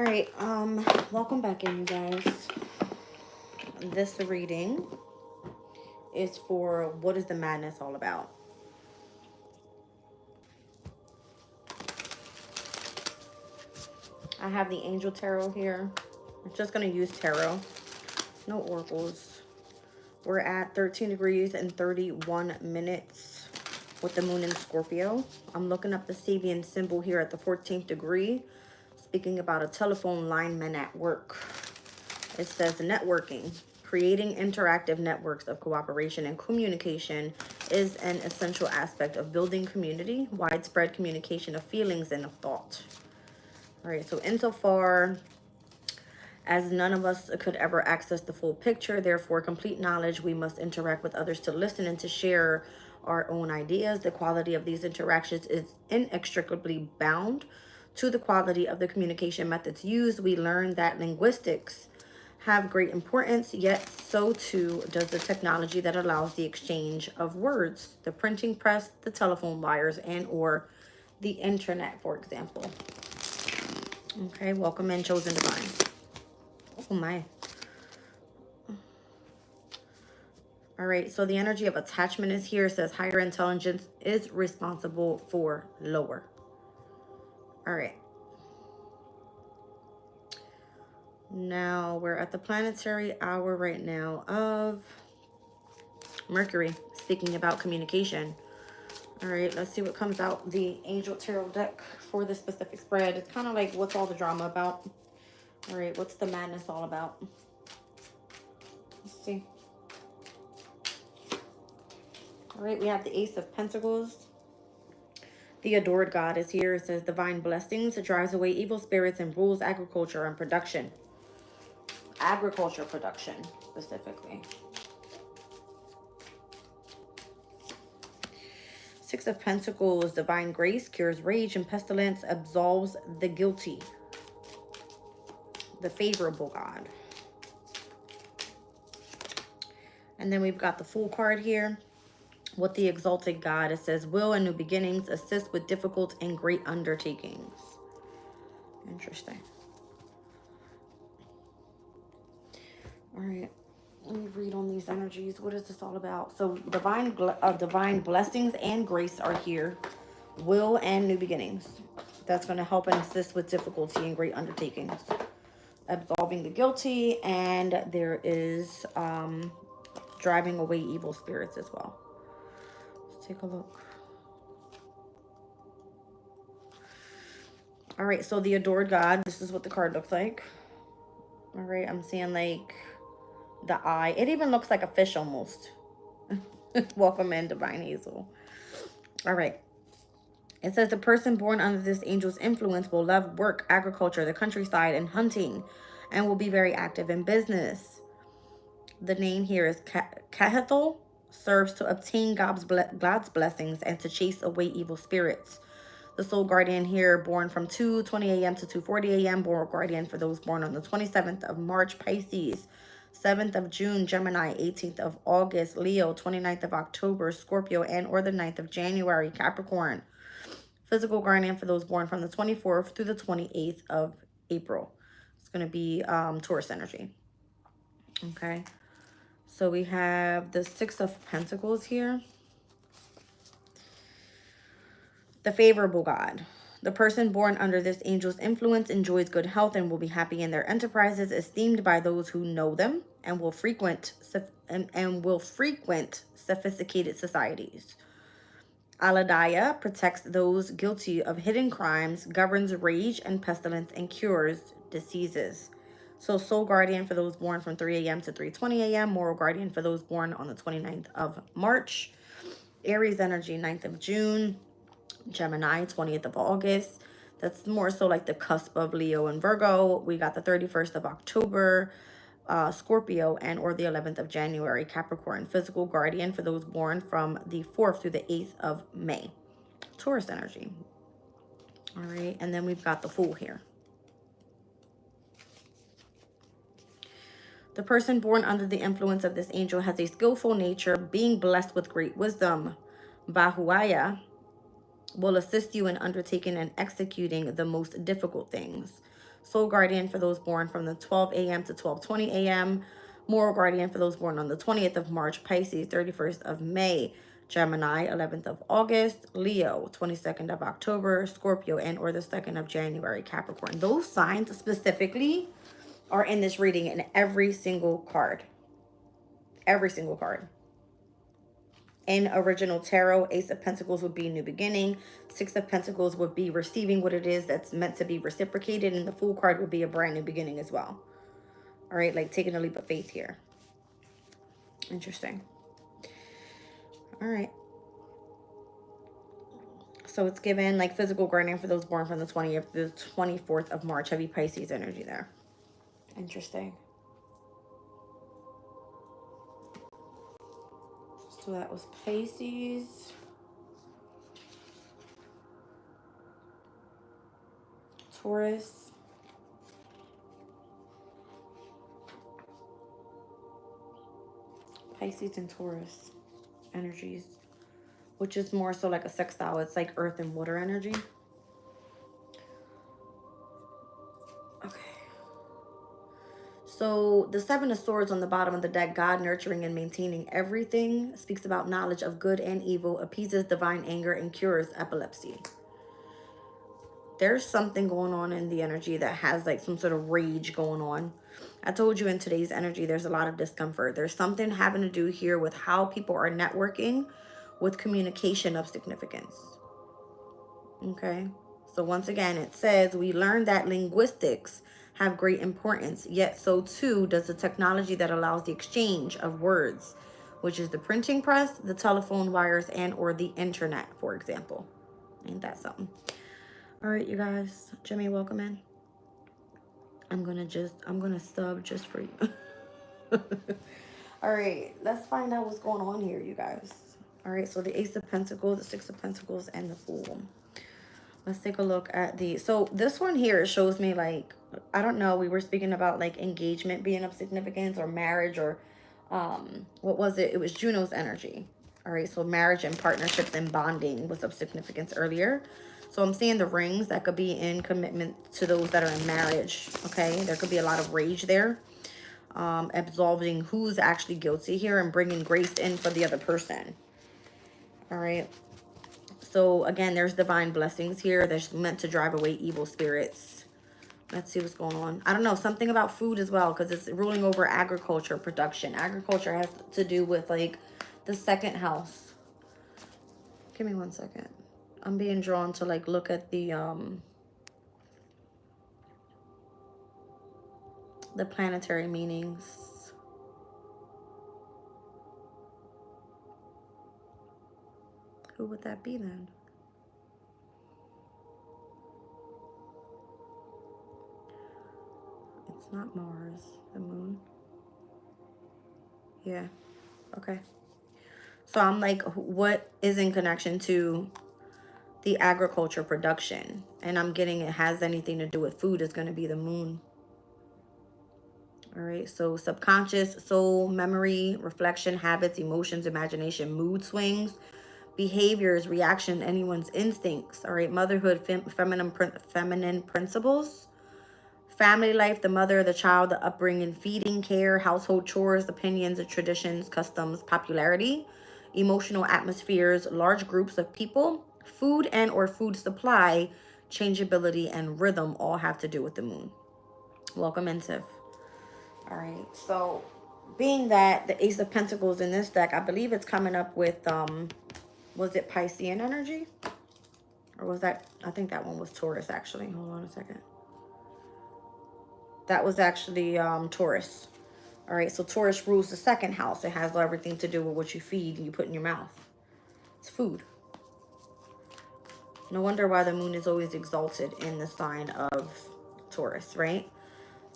All right, welcome back in, you guys. This reading is for what is the madness all about? I have the Angel Tarot here. I'm just going to use tarot. No oracles. We're at 13 degrees and 31 minutes with the moon in Scorpio. I'm looking up the Sabian symbol here at the 14th degree, speaking about a telephone lineman at work. It says networking. Creating interactive networks of cooperation and communication is an essential aspect of building community, widespread communication of feelings and of thought. All right, so insofar as none of us could ever access the full picture, therefore complete knowledge, we must interact with others to listen and to share our own ideas. The quality of these interactions is inextricably bound to the quality of the communication methods used. We learn that linguistics have great importance, yet so too does the technology that allows the exchange of words, the printing press, the telephone wires, and or the internet, for example. Okay, welcome in, chosen divine. Oh my. All right, so the energy of attachment is here. It says higher intelligence is responsible for lower. All right. Now we're at the planetary hour right now of Mercury, speaking about communication. All right, let's see what comes out the Angel Tarot deck for this specific spread. It's kind of like, what's all the drama about? All right, what's the madness all about? Let's see. All right, we have the Ace of Pentacles. The adored God is here. It says divine blessings. It drives away evil spirits and rules agriculture and production. Agriculture production, specifically. Six of Pentacles, divine grace, cures rage and pestilence, absolves the guilty. The favorable God. And then we've got the Fool card here with the exalted God. It says, will and new beginnings, assist with difficult and great undertakings. Interesting. All right. Let me read on these energies. What is this all about? So divine blessings and grace are here. Will and new beginnings. That's going to help and assist with difficulty and great undertakings. Absolving the guilty, and there is driving away evil spirits as well. Let's take a look. All right, so the adored God, this is what the card looks like. All right, I'm seeing like the eye. It even looks like a fish almost. Welcome in, Divine Hazel. All right. It says the person born under this angel's influence will love work, agriculture, the countryside, and hunting, and will be very active in business. The name here is Kahethel, serves to obtain God's blessings and to chase away evil spirits. The soul guardian here, born from 2:20 a.m. to 2:40 a.m. Born guardian for those born on the 27th of March, Pisces. 7th of June, Gemini. 18th of August, Leo. 29th of October, Scorpio. And or the 9th of January, Capricorn. Physical guardian for those born from the 24th through the 28th of April. It's going to be Taurus energy. Okay. So we have the Six of Pentacles here. The favorable God. The person born under this angel's influence enjoys good health and will be happy in their enterprises, esteemed by those who know them, and will frequent sophisticated societies. Aladaya protects those guilty of hidden crimes, governs rage and pestilence, and cures diseases. So soul guardian for those born from 3 a.m. to 3:20 a.m. Moral guardian for those born on the 29th of March. Aries energy, 9th of June. Gemini, 20th of August. That's more so like the cusp of Leo and Virgo. We got the 31st of October, Scorpio, and or the 11th of January, Capricorn. Physical guardian for those born from the 4th through the 8th of May. Taurus energy. All right, and then we've got the Fool here. The person born under the influence of this angel has a skillful nature, being blessed with great wisdom. Bahuaya will assist you in undertaking and executing the most difficult things. Soul guardian for those born from the 12 a.m. to 12:20 a.m. Moral guardian for those born on the 20th of March, Pisces, 31st of May, Gemini, 11th of August, Leo, 22nd of October, Scorpio, and or the 2nd of January, Capricorn. Those signs specifically are in this reading in every single card. Every single card. In original tarot, Ace of Pentacles would be new beginning. Six of Pentacles would be receiving what it is that's meant to be reciprocated. And the Fool card would be a brand new beginning as well. All right, like taking a leap of faith here. Interesting. All right. So it's given like physical guardian for those born from the 20th to the 24th of March. Heavy Pisces energy there. Interesting. So that was Pisces. Taurus. Pisces and Taurus energies, which is more so like a sextile. It's like earth and water energy. Okay. So the Seven of Swords on the bottom of the deck, God nurturing and maintaining everything, speaks about knowledge of good and evil, appeases divine anger, and cures epilepsy. There's something going on in the energy that has like some sort of rage going on. I told you in today's energy, there's a lot of discomfort. There's something having to do here with how people are networking with communication of significance. Okay. So once again, it says, we learned that linguistics have great importance, yet so too does the technology that allows the exchange of words, which is the printing press, the telephone wires, and or the internet, for example. Ain't that something? All right, you guys. Jimmy, welcome in. I'm gonna sub just for you. All right, let's find out what's going on here, you guys. All right, so the Ace of Pentacles, the Six of Pentacles, and the Fool. Let's take a look at the, so this one here shows me like, I don't know, we were speaking about like engagement being of significance or marriage or what was it? It was Juno's energy. All right, so marriage and partnerships and bonding was of significance earlier. So I'm seeing the rings that could be in commitment to those that are in marriage, okay? There could be a lot of rage there. Absolving who's actually guilty here and bringing grace in for the other person. All right. So again, there's divine blessings here that's meant to drive away evil spirits. Let's see what's going on. I don't know, something about food as well, because it's ruling over agriculture, production. Agriculture has to do with like the second house. Give me 1 second. I'm being drawn to like look at the planetary meanings. Who would that be then? It's not Mars, the moon. Yeah, okay. So I'm like, what is in connection to the agriculture production? And I'm getting it has anything to do with food is going to be the moon. All right, so subconscious, soul, memory, reflection, habits, emotions, imagination, mood swings, behaviors, reaction, anyone's instincts. All right, motherhood, feminine principles, family life, the mother, the child, the upbringing, feeding, care, household chores, opinions, traditions, customs, popularity, emotional atmospheres, large groups of people, food and or food supply, changeability, and rhythm all have to do with the moon. Welcome in, Tiff. All right, so being that the Ace of Pentacles in this deck, I believe it's coming up with, was it Piscean energy? Or was that, I think that one was Taurus actually. Hold on a second. That was actually Taurus. All right, so Taurus rules the second house. It has everything to do with what you feed and you put in your mouth. It's food. No wonder why the moon is always exalted in the sign of Taurus, right?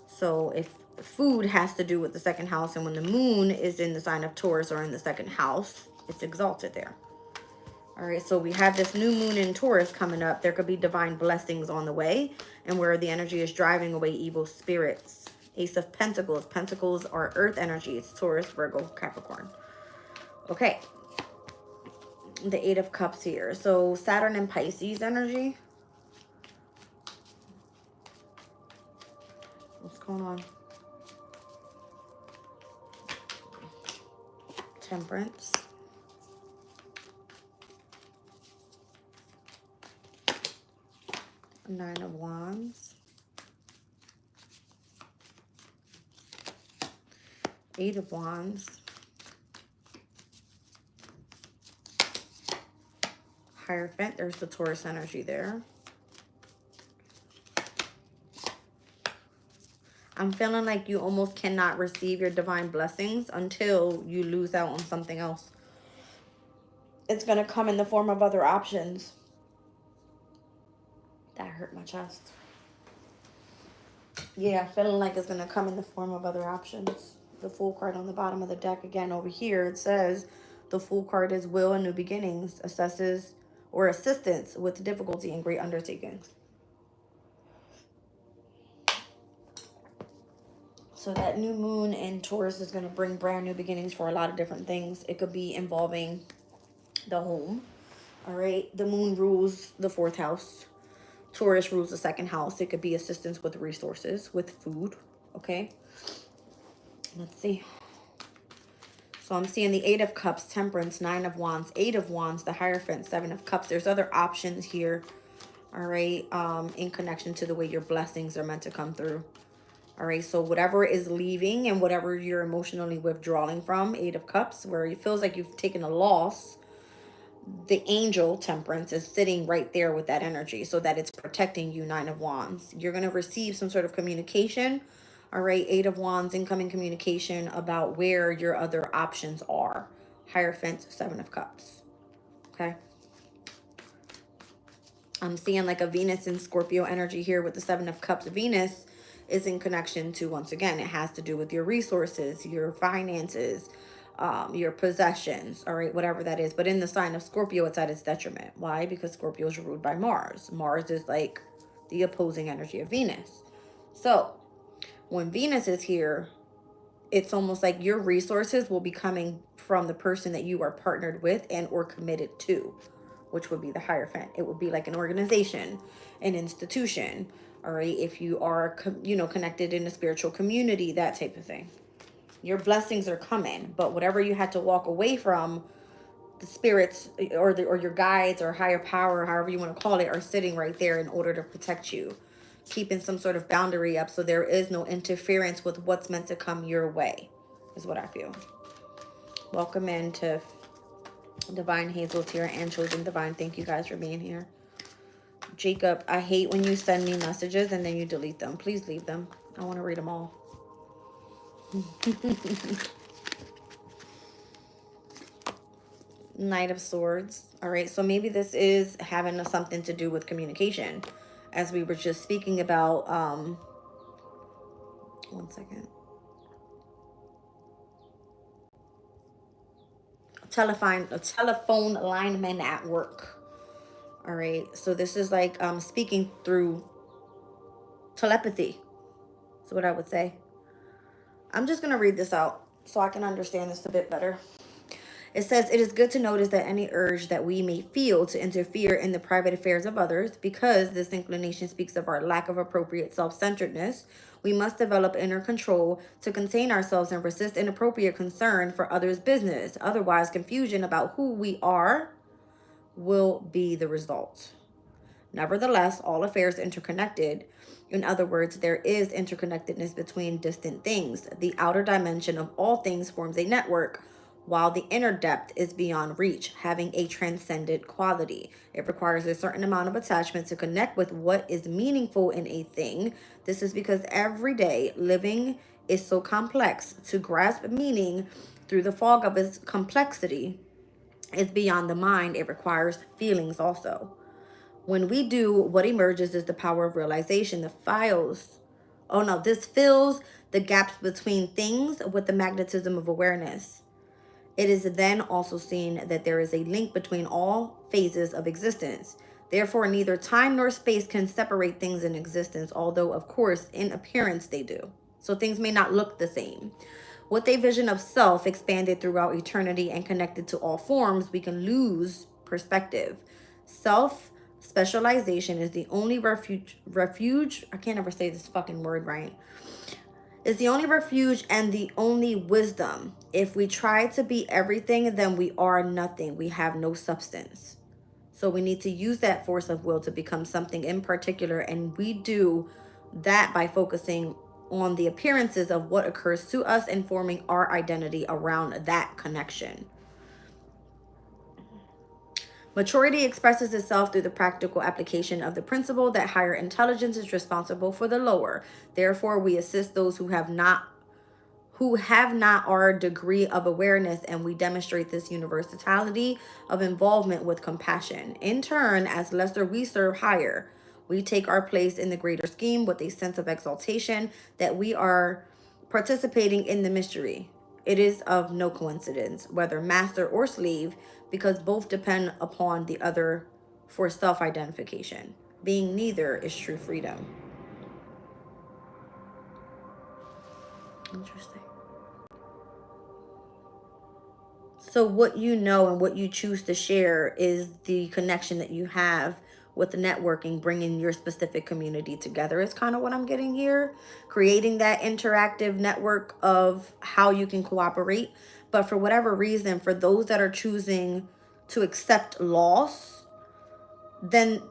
So if food has to do with the second house, and when the moon is in the sign of Taurus or in the second house, it's exalted there. All right, so we have this new moon in Taurus coming up. There could be divine blessings on the way, and where the energy is driving away evil spirits. Ace of Pentacles. Pentacles are earth energies. Taurus, Virgo, Capricorn. Okay. The Eight of Cups here. So Saturn and Pisces energy. going on? Temperance. Nine of Wands. Eight of Wands. Hierophant. There's the Taurus energy there. I'm feeling like you almost cannot receive your divine blessings until you lose out on something else. It's going to come in the form of other options. That hurt my chest. Yeah, feeling like it's going to come in the form of other options. The Fool card on the bottom of the deck. Again, over here, it says the Fool card is will and new beginnings, assesses or assistance with difficulty and great undertakings. So that new moon in Taurus is going to bring brand new beginnings for a lot of different things. It could be involving the home. All right. The moon rules the 4th house. Taurus rules the 2nd house. It could be assistance with resources, with food. Okay. Let's see. So I'm seeing the 8 of Cups, Temperance, 9 of Wands, 8 of Wands, the Hierophant, 7 of Cups. There's other options here. All right. In connection to the way your blessings are meant to come through. All right, so whatever is leaving and whatever you're emotionally withdrawing from, 8 of Cups, where it feels like you've taken a loss, the angel, Temperance, is sitting right there with that energy so that it's protecting you, 9 of Wands. You're going to receive some sort of communication, all right, 8 of Wands, incoming communication about where your other options are. Hierophant, 7 of Cups, okay? I'm seeing like a Venus and Scorpio energy here with the 7 of Cups. Venus is in connection to, once again, it has to do with your resources, your finances, your possessions, all right, whatever that is. But in the sign of Scorpio, it's at its detriment. Why? Because Scorpio is ruled by Mars. Mars is like the opposing energy of Venus. So when Venus is here, it's almost like your resources will be coming from the person that you are partnered with and or committed to, which would be the Hierophant. It would be like an organization, an institution, all right, if you are, you know, connected in a spiritual community, that type of thing. Your blessings are coming, but whatever you had to walk away from, the spirits or your guides or higher power, however you want to call it, are sitting right there in order to protect you, keeping some sort of boundary up so there is no interference with what's meant to come your way, is what I feel. Welcome into Divine Hazel's here and Chosen Divine. Thank you guys for being here. Jacob, I hate when you send me messages and then you delete them. Please leave them. I want to read them all. Knight of Swords. All right, so maybe this is having something to do with communication, as we were just speaking about. One second. A telephone lineman at work. All right, so this is like speaking through telepathy. That's what I would say. I'm just going to read this out so I can understand this a bit better. It says, it is good to notice that any urge that we may feel to interfere in the private affairs of others, because this inclination speaks of our lack of appropriate self-centeredness, we must develop inner control to contain ourselves and resist inappropriate concern for others' business. Otherwise, confusion about who we are will be the result. Nevertheless, all affairs are interconnected. In other words, there is interconnectedness between distant things. The outer dimension of all things forms a network, while the inner depth is beyond reach, having a transcendent quality. It requires a certain amount of attachment to connect with what is meaningful in a thing. This is because everyday living is so complex. To grasp meaning through the fog of its complexity is beyond the mind. It requires feelings also. When we do, what emerges is the power of realization. This fills the gaps between things with the magnetism of awareness. It is then also seen that there is a link between all phases of existence. Therefore, neither time nor space can separate things in existence, although, of course, in appearance they do. So things may not look the same. With a vision of self expanded throughout eternity and connected to all forms, we can lose perspective. Self Self-specialization is the only refuge, I can't ever say this fucking word right, is the only refuge and the only wisdom. If we try to be everything, then we are nothing. We have no substance. So we need to use that force of will to become something in particular. And we do that by focusing on the appearances of what occurs to us and forming our identity around that connection. Maturity expresses itself through the practical application of the principle that higher intelligence is responsible for the lower. Therefore, we assist those who have not our degree of awareness, and we demonstrate this universality of involvement with compassion. In turn, as lesser, we serve higher. We take our place in the greater scheme with a sense of exaltation that we are participating in the mystery. It is of no coincidence, whether master or slave, because both depend upon the other for self-identification. Being neither is true freedom. Interesting. So what you know and what you choose to share is the connection that you have with the networking, bringing your specific community together is kind of what I'm getting here. Creating that interactive network of how you can cooperate. But for whatever reason, for those that are choosing to accept loss, then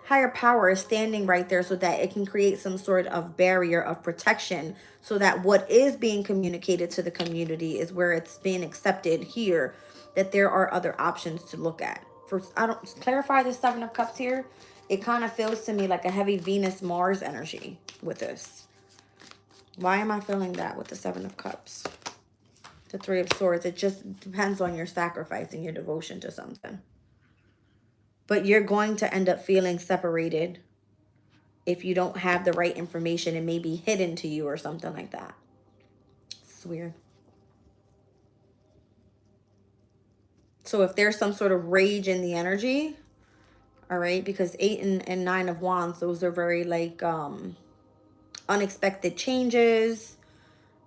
higher power is standing right there so that it can create some sort of barrier of protection, so that what is being communicated to the community is where it's being accepted here, that there are other options to look at. For I don't clarify the Seven of Cups here, it kind of feels to me like a heavy Venus Mars energy with this. Why am I feeling that with the Seven of Cups? The Three of Swords, it just depends on your sacrifice and your devotion to something. But you're going to end up feeling separated if you don't have the right information. It may be hidden to you or something like that. It's weird. So if there's some sort of rage in the energy, all right, because 8 and 9 of Wands, those are very like unexpected changes,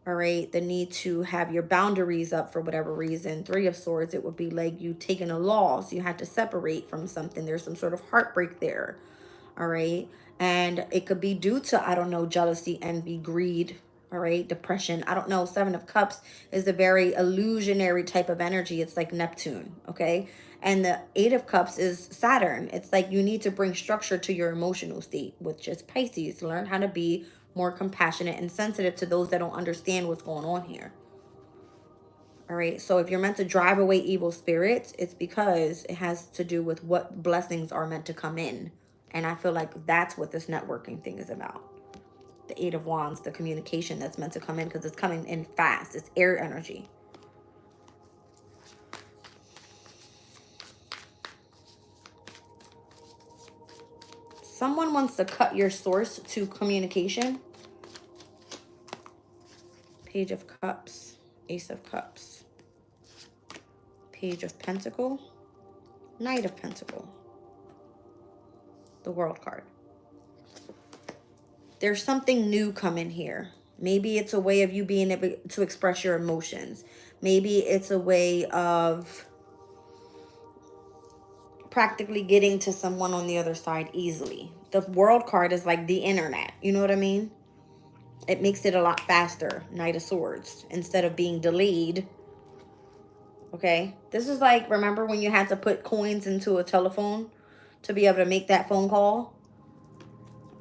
all right, the need to have your boundaries up for whatever reason. 3 of Swords, it would be like you taking a loss, you had to separate from something, there's some sort of heartbreak there, all right, and it could be due to, I don't know, jealousy, envy, greed, all right, depression, I don't know. 7 of Cups is a very illusionary type of energy. It's like Neptune, okay, and the 8 of Cups is Saturn. It's like you need to bring structure to your emotional state, which is Pisces. Learn how to be more compassionate and sensitive to those that don't understand what's going on here. All right, so if you're meant to drive away evil spirits, it's because it has to do with what blessings are meant to come in. And I feel like that's what this networking thing is about. The 8 of Wands, the communication that's meant to come in, because it's coming in fast. It's air energy. Someone wants to cut your source to communication. Page of Cups, Ace of Cups, Page of Pentacle, Knight of Pentacle, the World card. There's something new coming here. Maybe it's a way of you being able to express your emotions. Maybe it's a way of practically getting to someone on the other side easily. The World card is like the internet. You know what I mean? It makes it a lot faster. Knight of Swords. Instead of being delayed. Okay? This is like, remember when you had to put coins into a telephone to be able to make that phone call?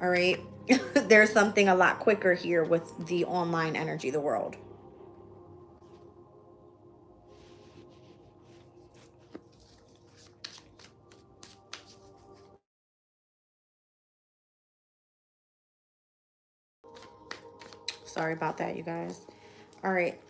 All right? There's something a lot quicker here with the online energy, the world. Sorry about that, you guys. All right.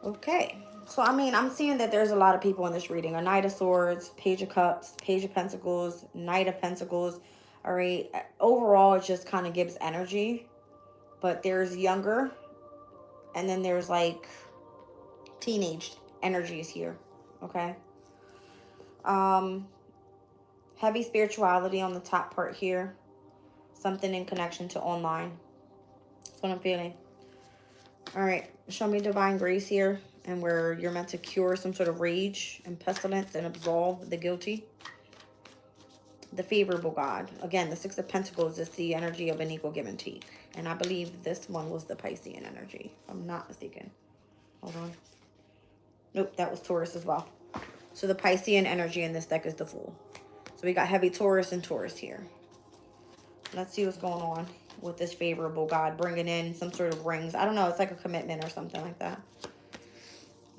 Okay. So, I mean, I'm seeing that there's a lot of people in this reading. A Knight of Swords, Page of Cups, Page of Pentacles, Knight of Pentacles. All right. Overall, it just kind of gives energy. But there's younger. And then there's like teenage energies here. Okay. Heavy spirituality on the top part here. Something in connection to online. That's what I'm feeling. All right. Show me divine grace here and where you're meant to cure some sort of rage and pestilence and absolve the guilty. The favorable God. Again, the Six of Pentacles is the energy of an equal give and take. And I believe this one was the Piscean energy, if I'm not mistaken. Hold on. Nope, that was Taurus as well. So the Piscean energy in this deck is the Fool. So we got heavy Taurus and Taurus here. Let's see what's going on with this favorable God, bringing in some sort of rings. I don't know, it's like a commitment or something like that.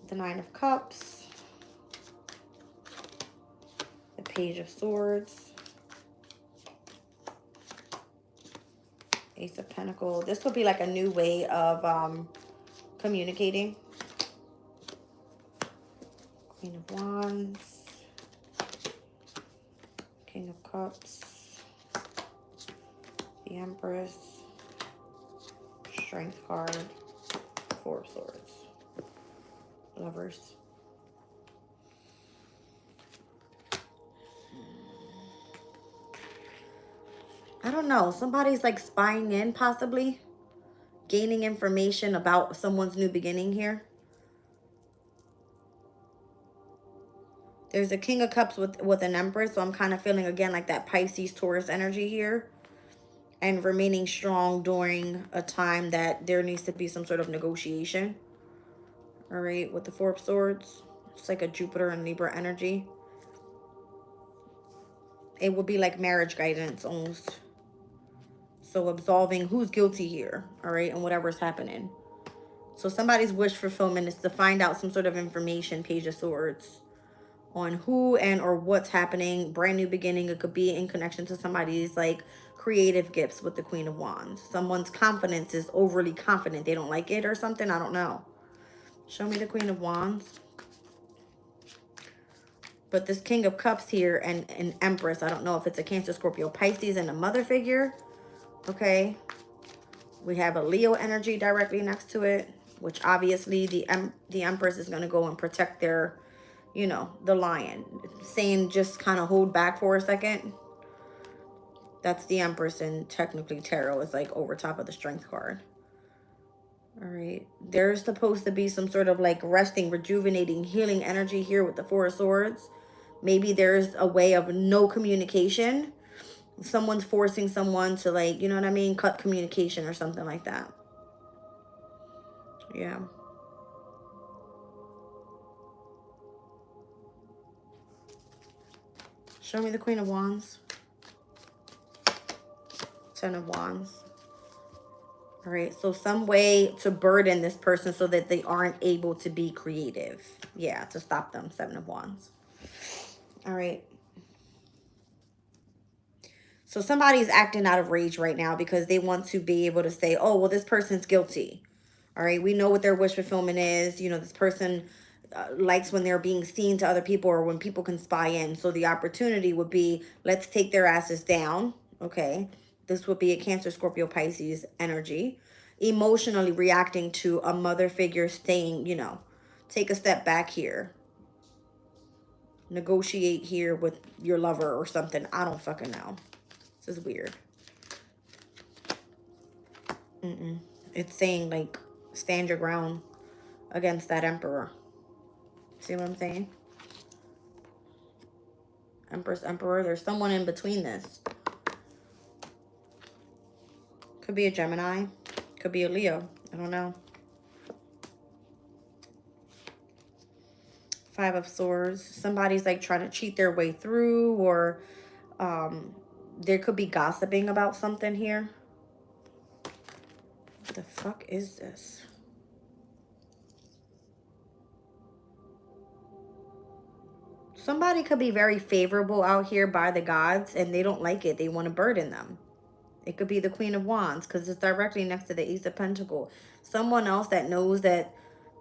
The Nine of Cups. The Page of Swords. Ace of Pentacles. This would be like a new way of communicating. Queen of Wands. King of Cups. The Empress. Strength card. Four of Swords. Lovers. I don't know. Somebody's like spying in, possibly. Gaining information about someone's new beginning here. There's a King of Cups with an Empress. So I'm kind of feeling, again, like that Pisces, Taurus energy here. And remaining strong during a time that there needs to be some sort of negotiation. All right, with the Four of Swords. It's like a Jupiter and Libra energy. It would be like marriage guidance almost. So absolving who's guilty here, all right, and whatever's happening. So somebody's wish fulfillment is to find out some sort of information, Page of Swords, on who and or what's happening. Brand new beginning. It could be in connection to somebody's like creative gifts with the Queen of Wands. Someone's confidence is overly confident. They don't like it or something. I don't know. Show me the Queen of Wands. But this King of Cups here and an Empress. I don't know if it's a Cancer, Scorpio, Pisces, and a mother figure. Okay. We have a Leo energy directly next to it, which obviously the Empress is going to go and protect their, you know, the lion. Saying just kind of hold back for a second. That's the Empress, and technically tarot is like over top of the Strength card. All right. There's supposed to be some sort of like resting, rejuvenating, healing energy here with the Four of Swords. Maybe there's a way of no communication. Someone's forcing someone to, like, you know what I mean? Cut communication or something like that. Yeah. Show me the Queen of Wands. Ten of Wands. All right. So some way to burden this person so that they aren't able to be creative. Yeah. To stop them. Seven of Wands. All right. So somebody's acting out of rage right now because they want to be able to say, oh, well, this person's guilty. All right. We know what their wish fulfillment is. You know, this person likes when they're being seen to other people or when people can spy in. So the opportunity would be, let's take their asses down. Okay. This would be a Cancer, Scorpio, Pisces energy. Emotionally reacting to a mother figure saying, you know, take a step back here. Negotiate here with your lover or something. I don't fucking know. This is weird. It's saying, like, stand your ground against that Emperor. See what I'm saying? Empress, Emperor. There's someone in between this. Could be a Gemini. Could be a Leo. I don't know. Five of Swords. Somebody's, like, trying to cheat their way through, or there could be gossiping about something here. What the fuck is this? Somebody could be very favorable out here by the gods, and they don't like it. They want to burden them. It could be the Queen of Wands, because it's directly next to the Ace of Pentacles. Someone else that knows that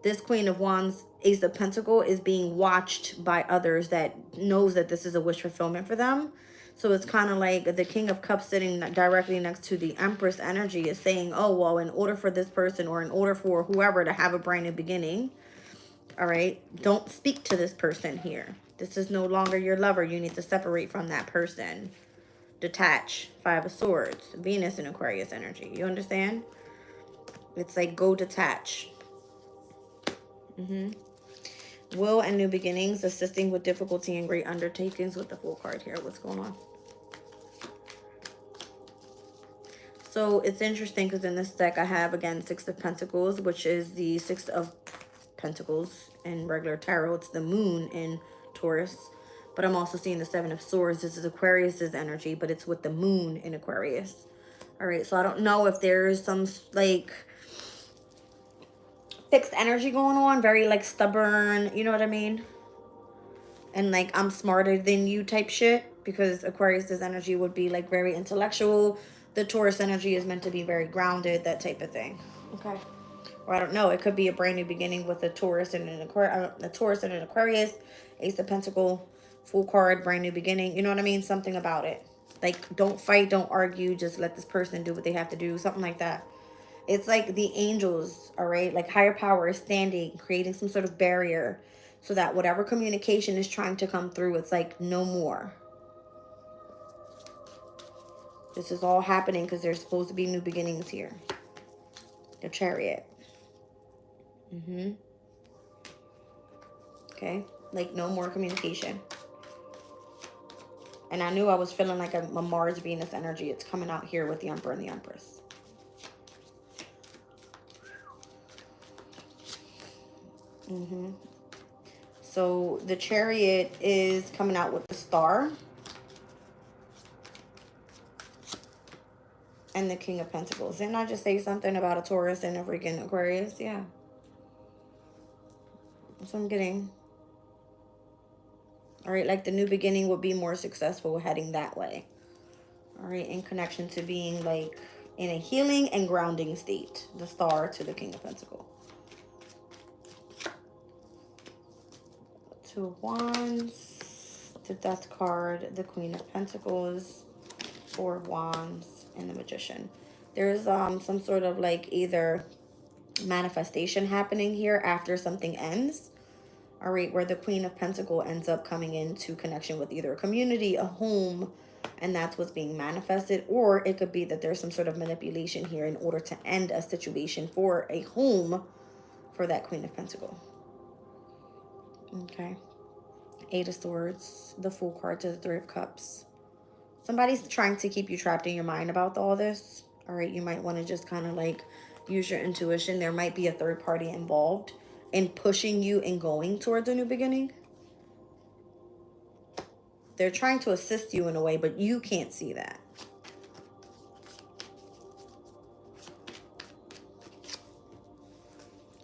this Queen of Wands, Ace of Pentacles, is being watched by others that knows that this is a wish fulfillment for them. So it's kind of like the King of Cups sitting directly next to the Empress energy is saying, oh, well, in order for this person or in order for whoever to have a brand new beginning, all right, don't speak to this person here. This is no longer your lover. You need to separate from that person. Detach. Five of Swords. Venus and Aquarius energy. You understand? It's like go detach. Will and new beginnings, assisting with difficulty and great undertakings with the Fool card here. What's going on? So it's interesting because in this deck I have, again, Six of Pentacles, which is the Six of Pentacles in regular tarot. It's the moon in Taurus. But I'm also seeing the Seven of Swords. This is Aquarius's energy, but it's with the moon in Aquarius. All right, so I don't know if there's some, like, fixed energy going on. Very, like, stubborn, you know what I mean? And, like, I'm smarter than you type shit. Because Aquarius's energy would be, like, very intellectual. The Taurus energy is meant to be very grounded, that type of thing. Okay. Or I don't know, it could be a brand new beginning with a Taurus and an Aquarius, Ace of Pentacle, Fool card, brand new beginning. You know what I mean? Something about it. Like, don't fight, don't argue, just let this person do what they have to do. Something like that. It's like the angels, all right? Like higher power is standing, creating some sort of barrier so that whatever communication is trying to come through, it's like no more. This is all happening because there's supposed to be new beginnings here. The Chariot. Okay, like no more communication. And I knew I was feeling like a Mars Venus energy. It's coming out here with the Emperor and the Empress. So the Chariot is coming out with the Star and the King of Pentacles. Didn't I just say something about a Taurus and a freaking Aquarius? Yeah. That's what I'm getting. All right, like the new beginning would be more successful heading that way. All right, in connection to being like in a healing and grounding state. The Star to the King of Pentacles. Two of Wands, the Death card, the Queen of Pentacles, Four of Wands, and the Magician. There's some sort of like either manifestation happening here after something ends. All right, where the Queen of Pentacles ends up coming into connection with either a community, a home, and that's what's being manifested. Or it could be that there's some sort of manipulation here in order to end a situation for a home for that Queen of Pentacles. Okay. Eight of Swords, the Fool card to the Three of Cups. Somebody's trying to keep you trapped in your mind about all this. All right, you might want to just kind of like use your intuition. There might be a third party involved in pushing you and going towards a new beginning. They're trying to assist you in a way, but you can't see that.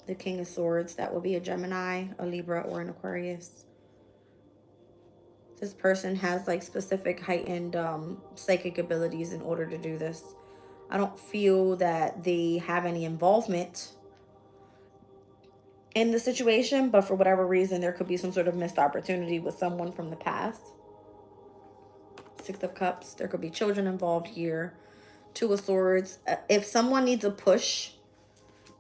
The King of Swords, that will be a Gemini, a Libra, or an Aquarius. This person has like specific heightened psychic abilities in order to do this. I don't feel that they have any involvement in the situation, but for whatever reason, there could be some sort of missed opportunity with someone from the past. Six of Cups, there could be children involved here. Two of Swords, if someone needs a push,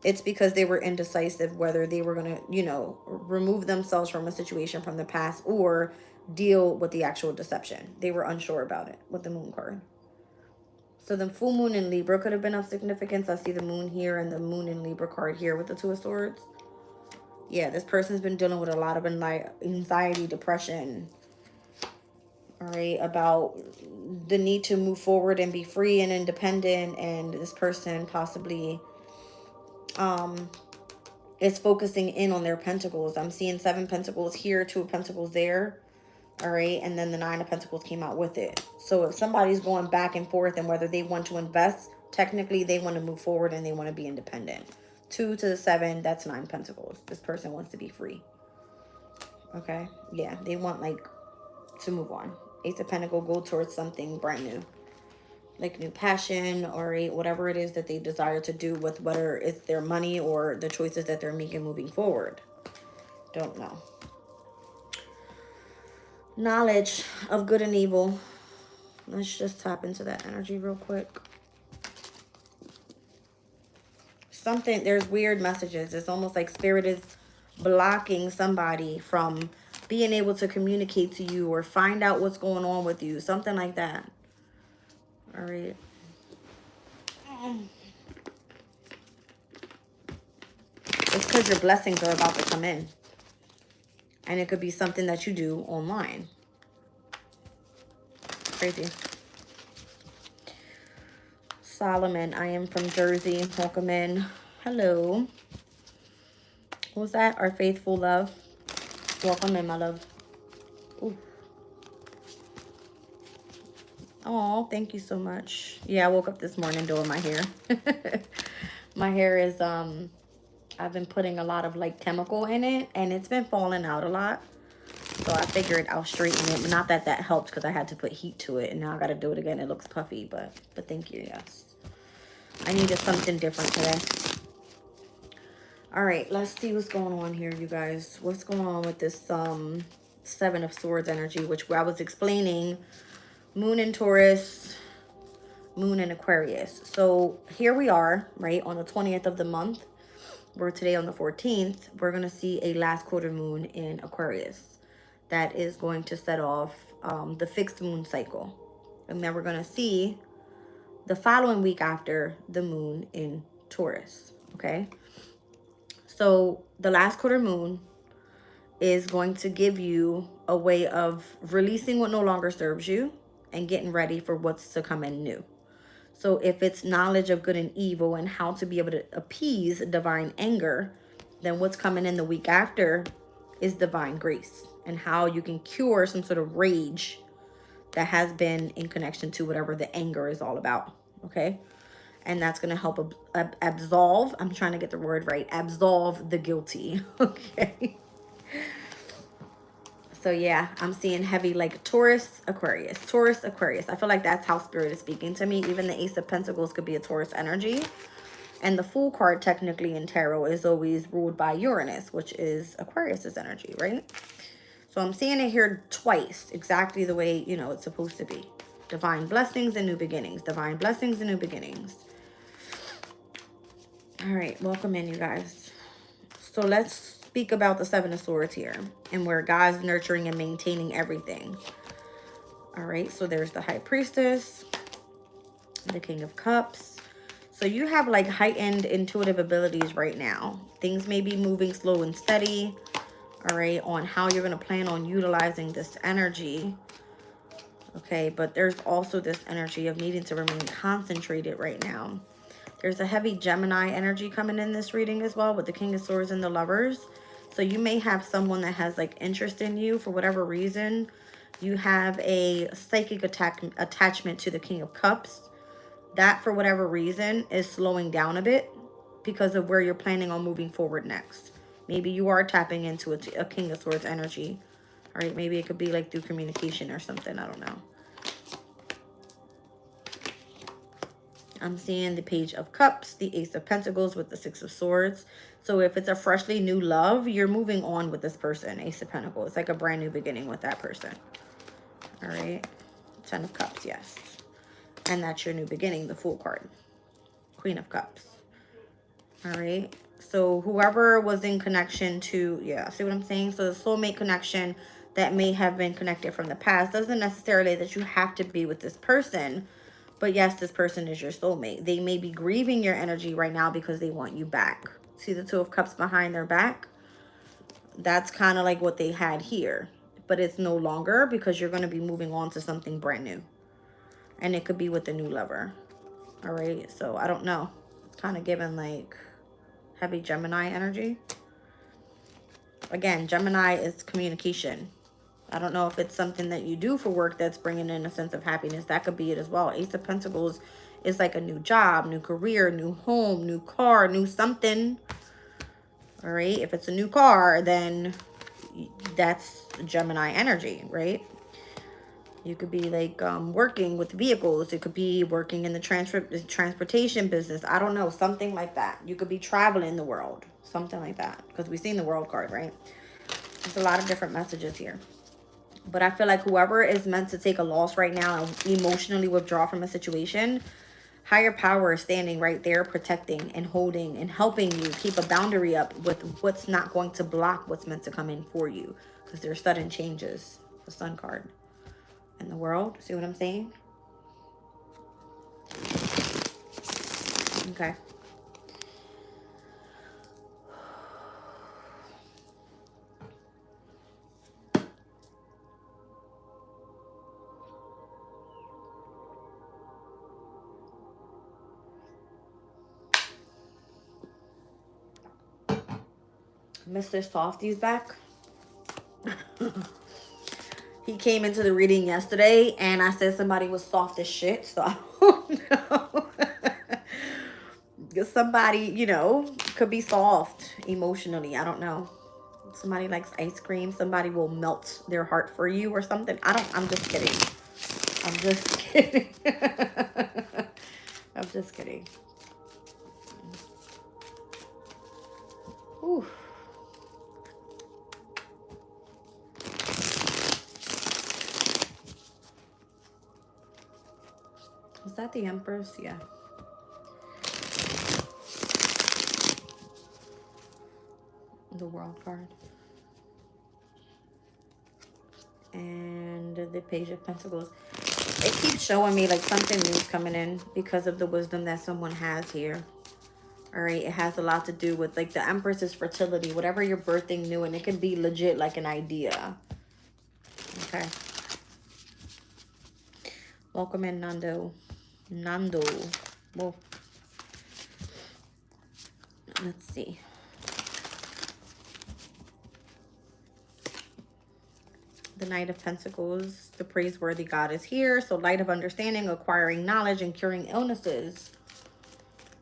it's because they were indecisive whether they were going to, you know, remove themselves from a situation from the past or deal with the actual deception. They were unsure about it with the Moon card. So the full moon in Libra could have been of significance. I see the moon here and the moon in Libra card here with the Two of Swords. Yeah, this person's been dealing with a lot of anxiety, depression. All right, about the need to move forward and be free and independent. And this person possibly is focusing in on their pentacles. I'm seeing 7 pentacles here, 2 of pentacles there. All right, and then the 9 of pentacles came out with it. So if somebody's going back and forth and whether they want to invest, technically they want to move forward and they want to be independent. 2 to the 7, that's 9 pentacles. This person wants to be free. Okay, yeah, they want like to move on. Ace of Pentacles, go towards something brand new, like new passion or whatever it is that they desire to do with whether it's their money or the choices that they're making moving forward. Don't know. Knowledge of good and evil. Let's just tap into that energy real quick. Something, there's weird messages. It's almost like Spirit is blocking somebody from being able to communicate to you or find out what's going on with you. Something like that. All right. This because your blessings are about to come in. And it could be something that you do online. Crazy. Solomon, I am from Jersey. Welcome in. Hello. Who's that? Our faithful love. Welcome in, my love. Ooh. Oh, thank you so much. Yeah, I woke up this morning doing my hair. My hair is, I've been putting a lot of like chemical in it and it's been falling out a lot. So I figured I'll straighten it. But not that that helped because I had to put heat to it and now I got to do it again. It looks puffy, but thank you, yes. I needed something different today. All right, let's see what's going on here, you guys. What's going on with this Seven of Swords energy, which I was explaining. Moon in Taurus, Moon in Aquarius. So here we are, right, on the 20th of the month. We're today on the 14th. We're going to see a last quarter moon in Aquarius. That is going to set off the fixed moon cycle. And then we're going to see the following week after the moon in Taurus, okay? So the last quarter moon is going to give you a way of releasing what no longer serves you and getting ready for what's to come in new. So if it's knowledge of good and evil and how to be able to appease divine anger, then what's coming in the week after is divine grace and how you can cure some sort of rage that has been in connection to whatever the anger is all about, okay? And that's going to help absolve, I'm trying to get the word right, absolve the guilty, okay? So yeah, I'm seeing heavy like Taurus, Aquarius, Taurus, Aquarius. I feel like that's how Spirit is speaking to me. Even the Ace of Pentacles could be a Taurus energy. And the Fool card technically in tarot is always ruled by Uranus, which is Aquarius's energy, right? So I'm seeing it here twice, exactly the way, you know, it's supposed to be. Divine blessings and new beginnings. Divine blessings and new beginnings. All right, welcome in, you guys. So let's speak about the Seven of Swords here and where God's nurturing and maintaining everything. All right, so there's the High Priestess, the King of Cups. So you have like heightened intuitive abilities right now. Things may be moving slow and steady, all right, on how you're going to plan on utilizing this energy. Okay, but there's also this energy of needing to remain concentrated right now. There's a heavy Gemini energy coming in this reading as well with the King of Swords and the Lovers. So you may have someone that has like interest in you for whatever reason. You have a psychic attachment to the King of Cups. That, for whatever reason, is slowing down a bit because of where you're planning on moving forward next. Maybe you are tapping into a King of Swords energy. All right, maybe it could be like through communication or something. I don't know. I'm seeing the Page of Cups, the Ace of Pentacles with the Six of Swords. So if it's a freshly new love, you're moving on with this person, Ace of Pentacles. It's like a brand new beginning with that person. All right. Ten of Cups, yes. And that's your new beginning, the Fool card. Queen of Cups. All right. So whoever was in connection to, yeah, see what I'm saying? So the soulmate connection that may have been connected from the past doesn't necessarily that you have to be with this person. But yes, this person is your soulmate. They may be grieving your energy right now because they want you back. See the Two of Cups behind their back? That's kind of like what they had here. But it's no longer because you're going to be moving on to something brand new. And it could be with the new lover. All right. So I don't know. It's kind of given like heavy Gemini energy. Again, Gemini is communication. I don't know if it's something that you do for work that's bringing in a sense of happiness. That could be it as well. Ace of Pentacles is like a new job, new career, new home, new car, new something. All right. If it's a new car, then that's Gemini energy, right? You could be like working with vehicles. It could be working in the transportation business. I don't know. Something like that. You could be traveling the world. Something like that. Because we've seen the World card, right? There's a lot of different messages here. But I feel like whoever is meant to take a loss right now and emotionally withdraw from a situation, higher power is standing right there, protecting and holding and helping you keep a boundary up with what's not going to block what's meant to come in for you. Because there's sudden changes. The Sun card. In the world. See what I'm saying? Okay. Mr. Softy's back. He came into the reading yesterday and I said somebody was soft as shit, so I don't know. Somebody, you know, could be soft emotionally. I don't know. Somebody likes ice cream. Somebody will melt their heart for you or something. I'm just kidding. I'm just kidding. I'm just kidding. Ooh. Was that the Empress? Yeah. The World card. And the Page of Pentacles. It keeps showing me like something new is coming in because of the wisdom that someone has here. All right, it has a lot to do with like the Empress is fertility, whatever you're birthing new, and it can be legit like an idea. Okay. Welcome in, Nando. Nando. Well, let's see. The Knight of Pentacles, the praiseworthy God is here. So light of understanding, acquiring knowledge, and curing illnesses.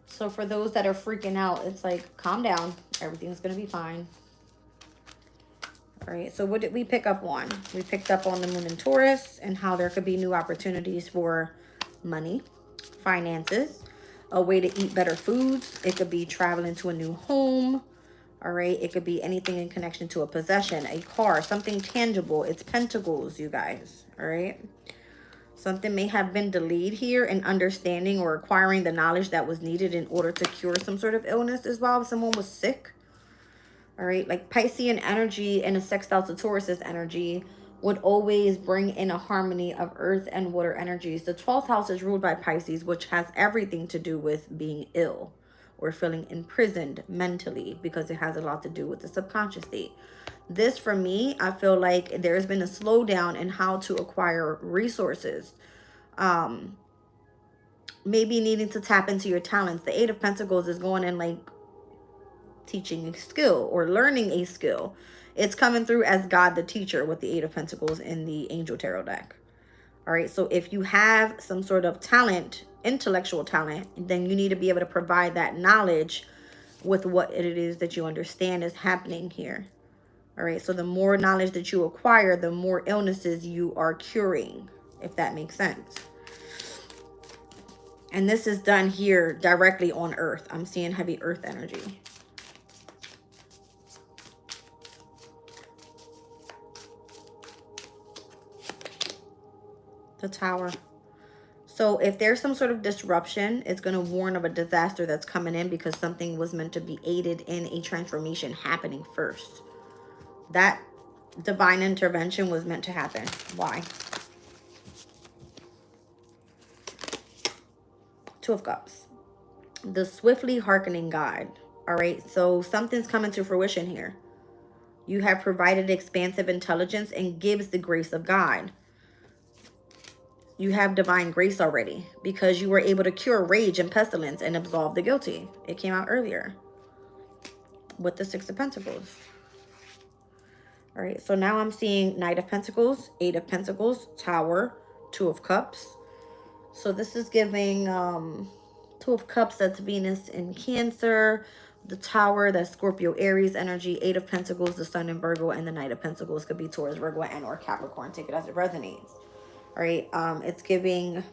So for those that are freaking out, it's like, calm down. Everything's going to be fine. All right, so what did we pick up on? We picked up on the Moon in Taurus and how there could be new opportunities for money, finances, a way to eat better foods. It could be traveling to a new home. All right, it could be anything in connection to a possession, a car, something tangible. It's pentacles, you guys. All right. Something may have been delayed here in understanding or acquiring the knowledge that was needed in order to cure some sort of illness as well. If someone was sick. All right, like Piscean energy and a sextile to Taurus's energy would always bring in a harmony of earth and water energies. The 12th house is ruled by Pisces, which has everything to do with being ill or feeling imprisoned mentally, because it has a lot to do with the subconscious state. This, for me, I feel like there's been a slowdown in how to acquire resources. Maybe needing to tap into your talents. The Eight of Pentacles is going in like teaching a skill or learning a skill. It's coming through as God the teacher with the Eight of Pentacles in the Angel Tarot deck. All right, so if you have some sort of talent, intellectual talent, then you need to be able to provide that knowledge with what it is that you understand is happening here. All right, so the more knowledge that you acquire, the more illnesses you are curing, if that makes sense. And this is done here directly on Earth. I'm seeing heavy Earth energy. The Tower. So if there's some sort of disruption, it's going to warn of a disaster that's coming in because something was meant to be aided in a transformation happening first. That divine intervention was meant to happen. Why? Two of Cups. The swiftly hearkening God. All right, so something's coming to fruition here. You have provided expansive intelligence and gives the grace of God. You have divine grace already because you were able to cure rage and pestilence and absolve the guilty. It came out earlier with the Six of Pentacles. All right, so now I'm seeing Knight of Pentacles, Eight of Pentacles, Tower, Two of Cups. So this is giving Two of Cups, that's Venus in Cancer. The Tower, that's Scorpio, Aries energy. Eight of Pentacles, the Sun in Virgo, and the Knight of Pentacles could be Taurus, Virgo, and or Capricorn. Take it as it resonates. All right, it's giving,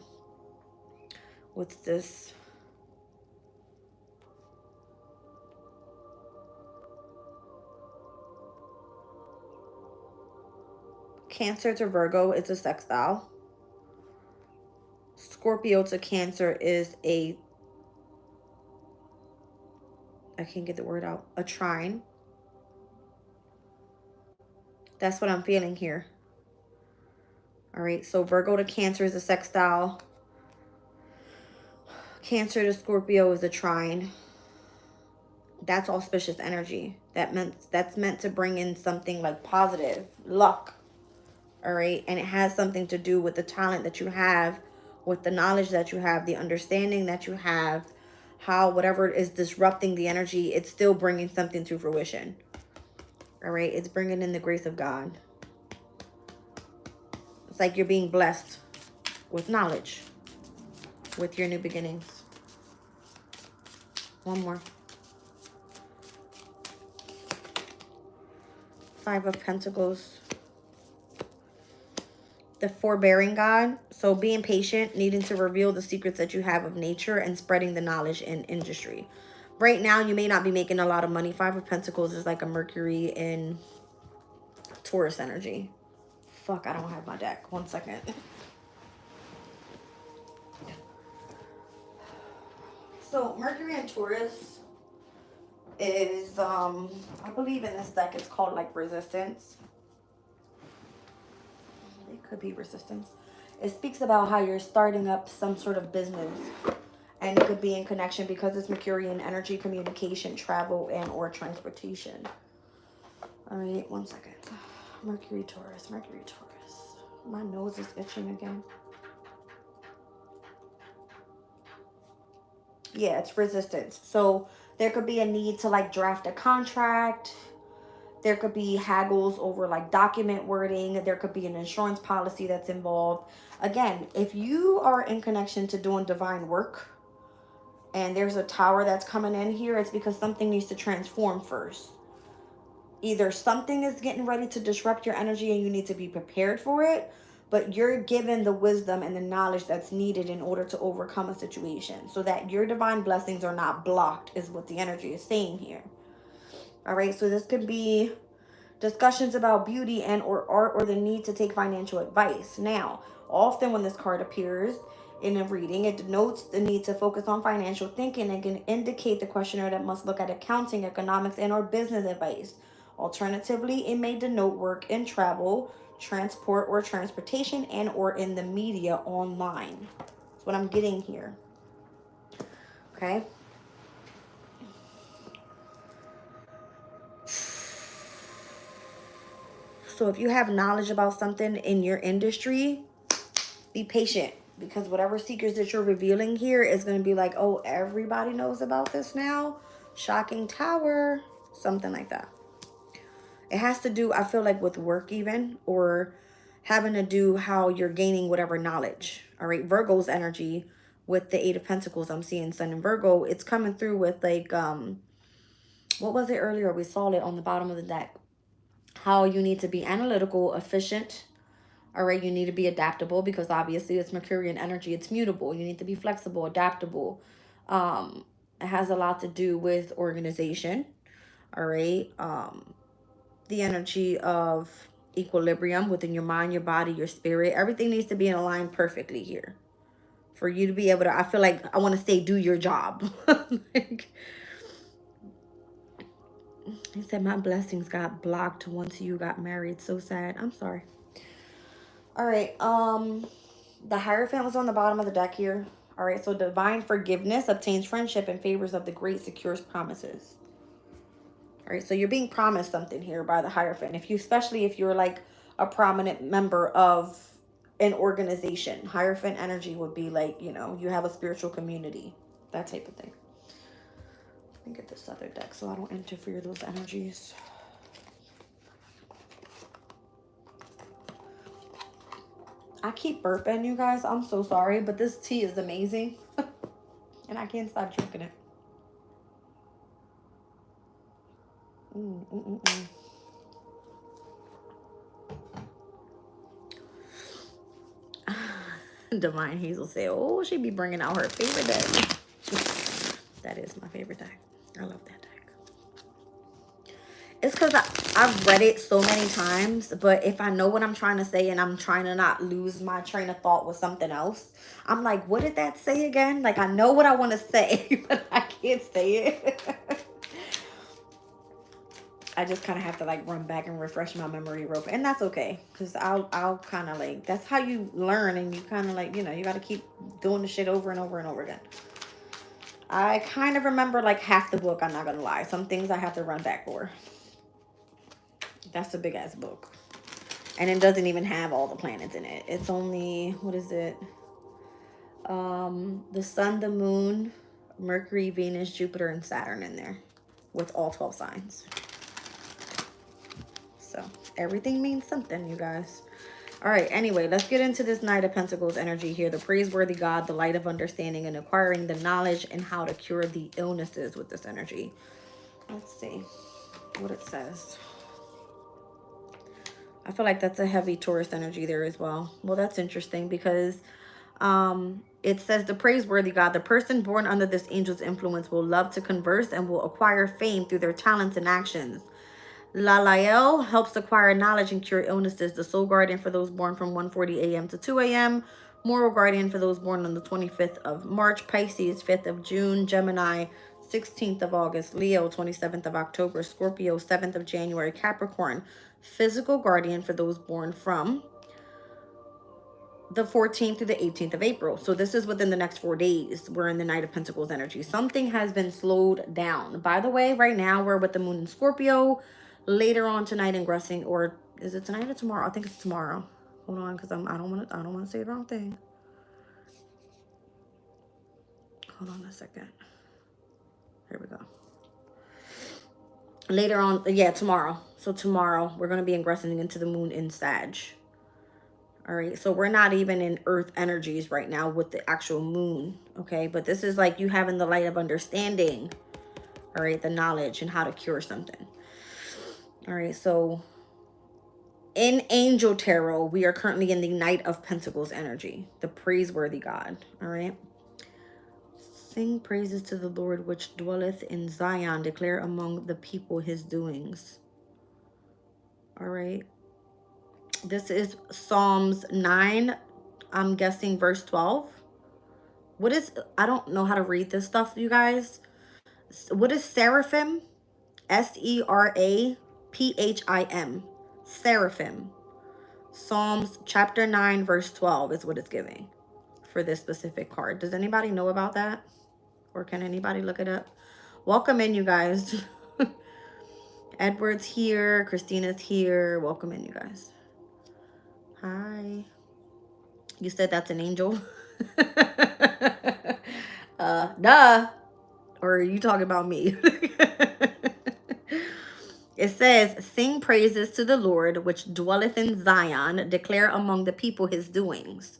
what's this? Cancer to Virgo, it's a sextile. Scorpio to Cancer is a, I can't get the word out, a trine. That's what I'm feeling here. All right, so Virgo to Cancer is a sextile. Cancer to Scorpio is a trine. That's auspicious energy. That's meant to bring in something like positive luck. All right, and it has something to do with the talent that you have, with the knowledge that you have, the understanding that you have, how whatever is disrupting the energy, it's still bringing something to fruition. All right, it's bringing in the grace of God. It's like you're being blessed with knowledge, with your new beginnings. One more. Five of Pentacles. The forbearing God. So being patient, needing to reveal the secrets that you have of nature and spreading the knowledge in industry. Right now, you may not be making a lot of money. Five of Pentacles is like a Mercury in Taurus energy. Fuck, I don't have my deck. One second. So Mercury in Taurus is, I believe in this deck, it's called like Resistance. It could be Resistance. It speaks about how you're starting up some sort of business. And it could be in connection because it's Mercurian energy, communication, travel, and or transportation. All right, one second. Mercury, Taurus, Mercury, Taurus. My nose is itching again. Yeah, it's resistance. So there could be a need to like draft a contract. There could be haggles over like document wording. There could be an insurance policy that's involved. Again, if you are in connection to doing divine work and there's a tower that's coming in here, it's because something needs to transform first. Either something is getting ready to disrupt your energy and you need to be prepared for it, but you're given the wisdom and the knowledge that's needed in order to overcome a situation so that your divine blessings are not blocked, is what the energy is saying here. All right, so this could be discussions about beauty and or art or the need to take financial advice. Now, often when this card appears in a reading, it denotes the need to focus on financial thinking and can indicate the questioner that must look at accounting, economics, and or business advice. Alternatively, it may denote work in travel, transport or transportation, and or in the media online. That's what I'm getting here. Okay. So if you have knowledge about something in your industry, be patient, because whatever secrets that you're revealing here is going to be like, oh, everybody knows about this now. Shocking tower, something like that. It has to do, I feel like, with work even, or having to do how you're gaining whatever knowledge. All right, Virgo's energy with the Eight of Pentacles, I'm seeing Sun in Virgo. It's coming through with like, what was it earlier? We saw it on the bottom of the deck. How you need to be analytical, efficient. All right, you need to be adaptable because obviously it's Mercurian energy. It's mutable. You need to be flexible, adaptable. It has a lot to do with organization. All right. The energy of equilibrium within your mind, your body, your spirit. Everything needs to be in line perfectly here for you to be able to, I feel like I want to say, do your job. Like, he said my blessings got blocked once you got married. So sad. I'm sorry. All right. The Hierophant was on the bottom of the deck here. All right. So divine forgiveness obtains friendship and favors of the great, secures promises. All right. So you're being promised something here by the Hierophant. Especially if you're like a prominent member of an organization. Hierophant energy would be like, you know, you have a spiritual community, that type of thing. Let me get this other deck so I don't interfere those energies. I keep burping, you guys. I'm so sorry, but this tea is amazing. And I can't stop drinking it. Divine Hazel said, oh, she be bringing out her favorite deck. That is my favorite deck. I love that deck. It's because I've read it so many times, but if I know what I'm trying to say and I'm trying to not lose my train of thought with something else, I'm like, what did that say again? Like, I know what I want to say, but I can't say it. I just kind of have to like run back and refresh my memory real quick. And that's okay. Because I'll kind of like, that's how you learn. And you kind of like, you know, you got to keep doing the shit over and over and over again. I kind of remember like half the book, I'm not going to lie. Some things I have to run back for. That's a big ass book. And it doesn't even have all the planets in it. It's only, what is it? The sun, the moon, Mercury, Venus, Jupiter, and Saturn in there. With all 12 signs. Everything means something, you guys. All right, anyway, let's get into this Knight of Pentacles energy here. The praiseworthy God, the light of understanding, and acquiring the knowledge and how to cure the illnesses with this energy. Let's see what it says. I feel like that's a heavy Taurus energy there as well. Well, that's interesting because it says the praiseworthy God, the person born under this angel's influence will love to converse and will acquire fame through their talents and actions. Lalael helps acquire knowledge and cure illnesses. The soul guardian for those born from 1:40 a.m. to 2 a.m. Moral guardian for those born on the 25th of March. Pisces, 5th of June. Gemini, 16th of August. Leo, 27th of October. Scorpio, 7th of January. Capricorn, physical guardian for those born from the 14th to the 18th of April. So this is within the next 4 days. We're in the Knight of Pentacles energy. Something has been slowed down. By the way, right now we're with the moon in Scorpio. Later on tonight ingressing, or is it tonight or tomorrow? I think it's tomorrow. Hold on, because I don't want to say the wrong thing. Hold on a second. Here we go. Later on, yeah, tomorrow. So tomorrow we're going to be ingressing into the moon in Sag. All right, so we're not even in earth energies right now with the actual moon, okay? But this is like you having the light of understanding, all right, the knowledge and how to cure something. All right, so in Angel Tarot, we are currently in the Knight of Pentacles energy, the praiseworthy God, all right? Sing praises to the Lord which dwelleth in Zion, declare among the people his doings, all right? This is Psalms 9, I'm guessing verse 12. What is, I don't know how to read this stuff, you guys. What is seraphim? Seraphim. Seraphim. Psalms chapter 9, verse 12 is what it's giving for this specific card. Does anybody know about that? Or can anybody look it up? Welcome in, you guys. Edward's here. Christina's here. Welcome in, you guys. Hi. You said that's an angel? Duh. Or are you talking about me? It says, sing praises to the Lord, which dwelleth in Zion, declare among the people his doings.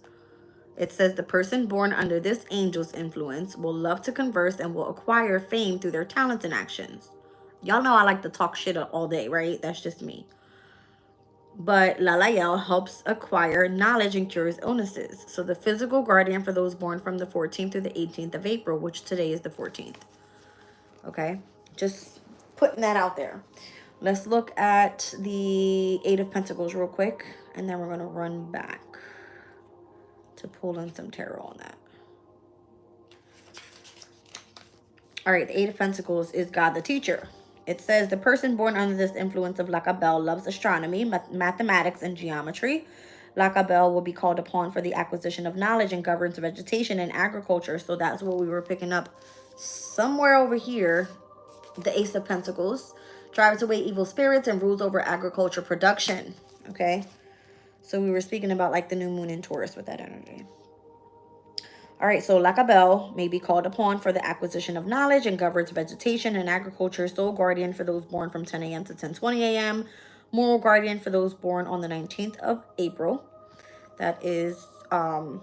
It says the person born under this angel's influence will love to converse and will acquire fame through their talents and actions. Y'all know I like to talk shit all day, right? That's just me. But Lalael helps acquire knowledge and cures illnesses. So the physical guardian for those born from the 14th through the 18th of April, which today is the 14th. Okay, just putting that out there. Let's look at the Eight of Pentacles real quick, and then we're going to run back to pull in some tarot on that. All right, the Eight of Pentacles is God the teacher. It says the person born under this influence of Lacabelle loves astronomy, mathematics, and geometry. Lacabelle will be called upon for the acquisition of knowledge and governs vegetation and agriculture. So that's what we were picking up somewhere over here. The Ace of Pentacles drives away evil spirits and rules over agriculture production. Okay, so we were speaking about like the new moon in Taurus with that energy. All right, so Lacabelle may be called upon for the acquisition of knowledge and governs vegetation and agriculture. Soul guardian for those born from 10 a.m. to 10:20 a.m. Moral guardian for those born on the 19th of April. That is that?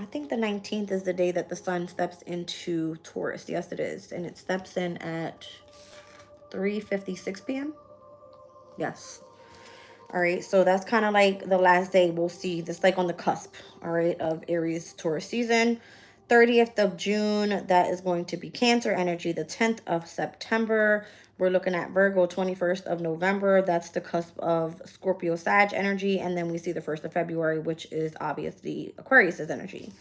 I think the 19th is the day that the sun steps into Taurus. Yes, it is. And it steps in at 3:56 p.m. Yes. All right, so that's kind of like the last day we'll see this, like on the cusp, all right, of Aries Taurus season. 30th of June, that is going to be Cancer energy. The 10th of September, we're looking at Virgo. 21st of November, that's the cusp of Scorpio Sag energy. And then we see the 1st of February, which is obviously Aquarius's energy.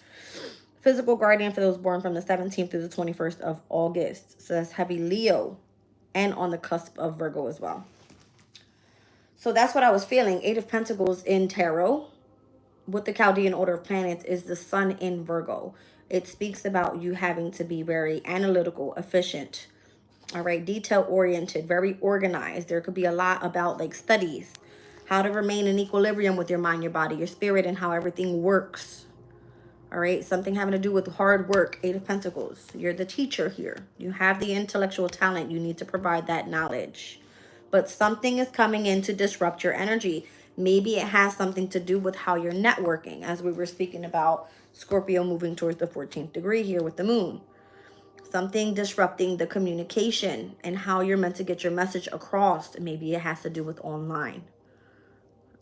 Physical guardian for those born from the 17th through the 21st of August. So that's heavy Leo and on the cusp of Virgo as well. So that's what I was feeling. Eight of Pentacles in tarot with the Chaldean order of planets is the sun in Virgo. It speaks about you having to be very analytical, efficient, all right, detail-oriented, very organized. There could be a lot about like studies, how to remain in equilibrium with your mind, your body, your spirit, and how everything works. All right, something having to do with hard work. Eight of Pentacles. You're the teacher here. You have the intellectual talent. You need to provide that knowledge. but something is coming in to disrupt your energy. Maybe it has something to do with how you're networking, as we were speaking about Scorpio moving towards the 14th degree here with the moon. Something disrupting the communication and how you're meant to get your message across. Maybe it has to do with online.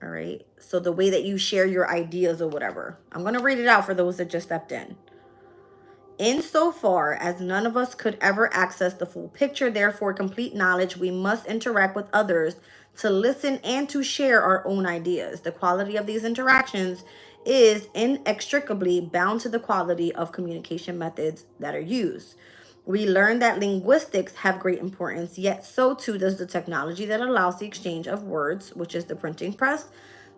All right. So the way that you share your ideas or whatever. I'm going to read it out for those that just stepped in. Insofar as none of us could ever access the full picture, therefore complete knowledge, we must interact with others to listen and to share our own ideas. The quality of these interactions is inextricably bound to the quality of communication methods that are used. We learn that linguistics have great importance, yet so too does the technology that allows the exchange of words, which is the printing press,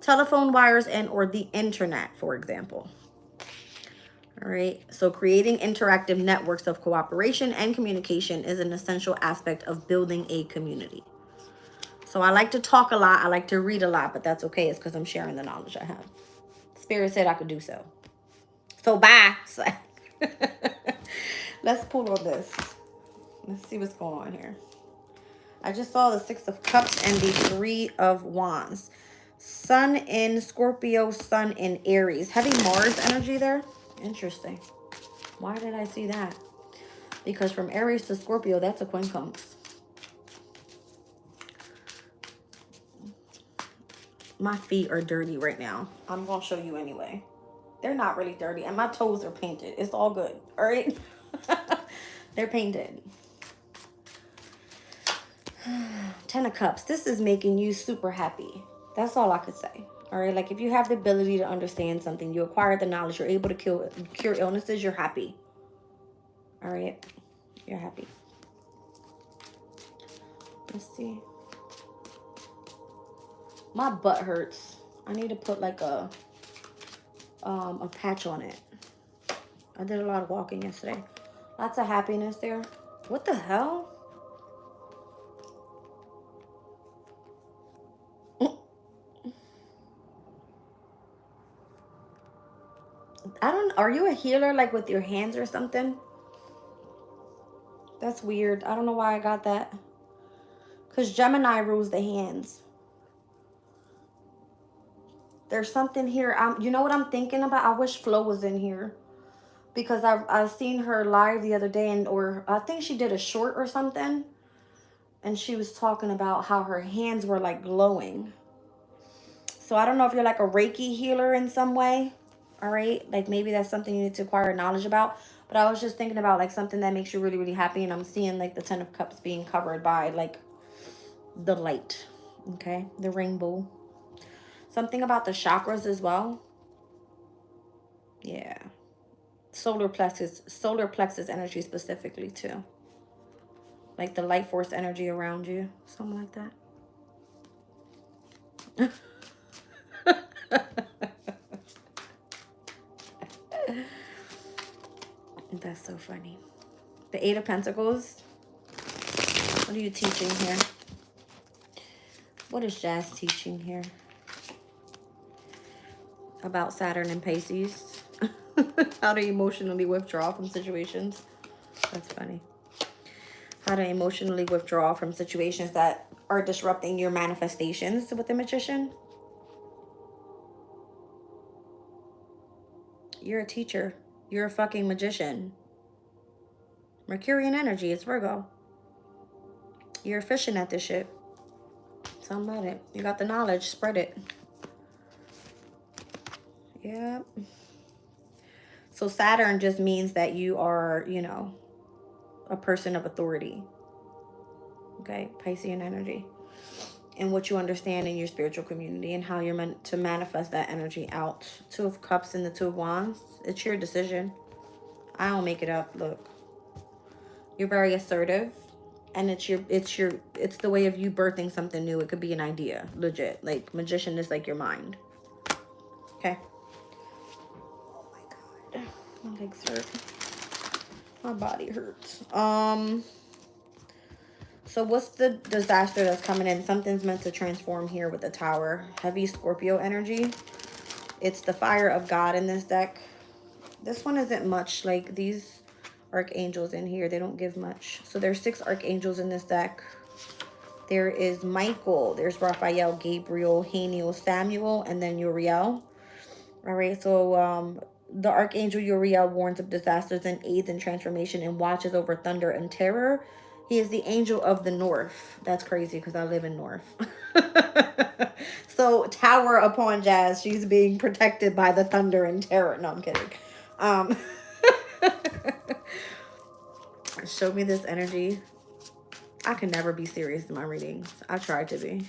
telephone wires, and or the internet, for example. All right, so creating interactive networks of cooperation and communication is an essential aspect of building a community. So I like to talk a lot, I like to read a lot, but that's okay. It's because I'm sharing the knowledge I have. Spirit said I could do so. So bye. Let's pull on this. Let's see what's going on here. I just saw the 6 of Cups and the 3 of Wands. Sun in Scorpio, Sun in Aries. Heavy Mars energy there. Interesting. Why did I see that? Because from Aries to Scorpio, that's a quincunx. My feet are dirty right now. I'm going to show you anyway. They're not really dirty. And my toes are painted. It's all good. All right? They're painted. 10 of Cups. This is making you super happy. That's all I could say. All right? Like if you have the ability to understand something, you acquire the knowledge, you're able to cure illnesses, you're happy. All right? You're happy. Let's see. My butt hurts. I need to put like a patch on it. I did a lot of walking yesterday. Lots of happiness there. What the hell? Are you a healer like with your hands or something? That's weird. I don't know why I got that. Because Gemini rules the hands. There's something here. You know what I'm thinking about? I wish Flo was in here. Because I seen her live the other day, or I think she did a short or something. And she was talking about how her hands were like glowing. So I don't know if you're like a Reiki healer in some way. All right. Like maybe that's something you need to acquire knowledge about. But I was just thinking about like something that makes you really, really happy. And I'm seeing like the 10 of Cups being covered by like the light. Okay. The rainbow. Something about the chakras as well. Yeah. Solar plexus energy specifically too. Like the light force energy around you. Something like that. That's so funny. The 8 of Pentacles. What are you teaching here? What is Jazz teaching here? About Saturn and Pisces. How to emotionally withdraw from situations. That's funny. How to emotionally withdraw from situations that are disrupting your manifestations with the Magician. You're a teacher. You're a fucking magician. Mercurian energy. It's Virgo. You're efficient at this shit. Tell them about it. You got the knowledge. Spread it. Yeah. So Saturn just means that you are, you know, a person of authority. Okay. Piscean energy. And what you understand in your spiritual community and how you're meant to manifest that energy out. 2 of Cups and the 2 of Wands. It's your decision. I don't make it up. Look. You're very assertive. And it's the way of you birthing something new. It could be an idea. Legit. Like Magician is like your mind. Okay. Oh my God. My legs hurt. My body hurts. So what's the disaster that's coming in? Something's meant to transform here with the Tower. Heavy Scorpio energy. It's the Fire of God in this deck. This one isn't much. Like these archangels in here, they don't give much. So there's 6 archangels in this deck. There is Michael. There's Raphael, Gabriel, Haniel, Samuel, and then Uriel. All right, so the Archangel Uriel warns of disasters and aids in transformation and watches over thunder and terror. He is the angel of the north. That's crazy because I live in north. So tower upon Jazz. She's being protected by the thunder and terror. No, I'm kidding. Um, show me this energy. I can never be serious in my readings. I tried to be.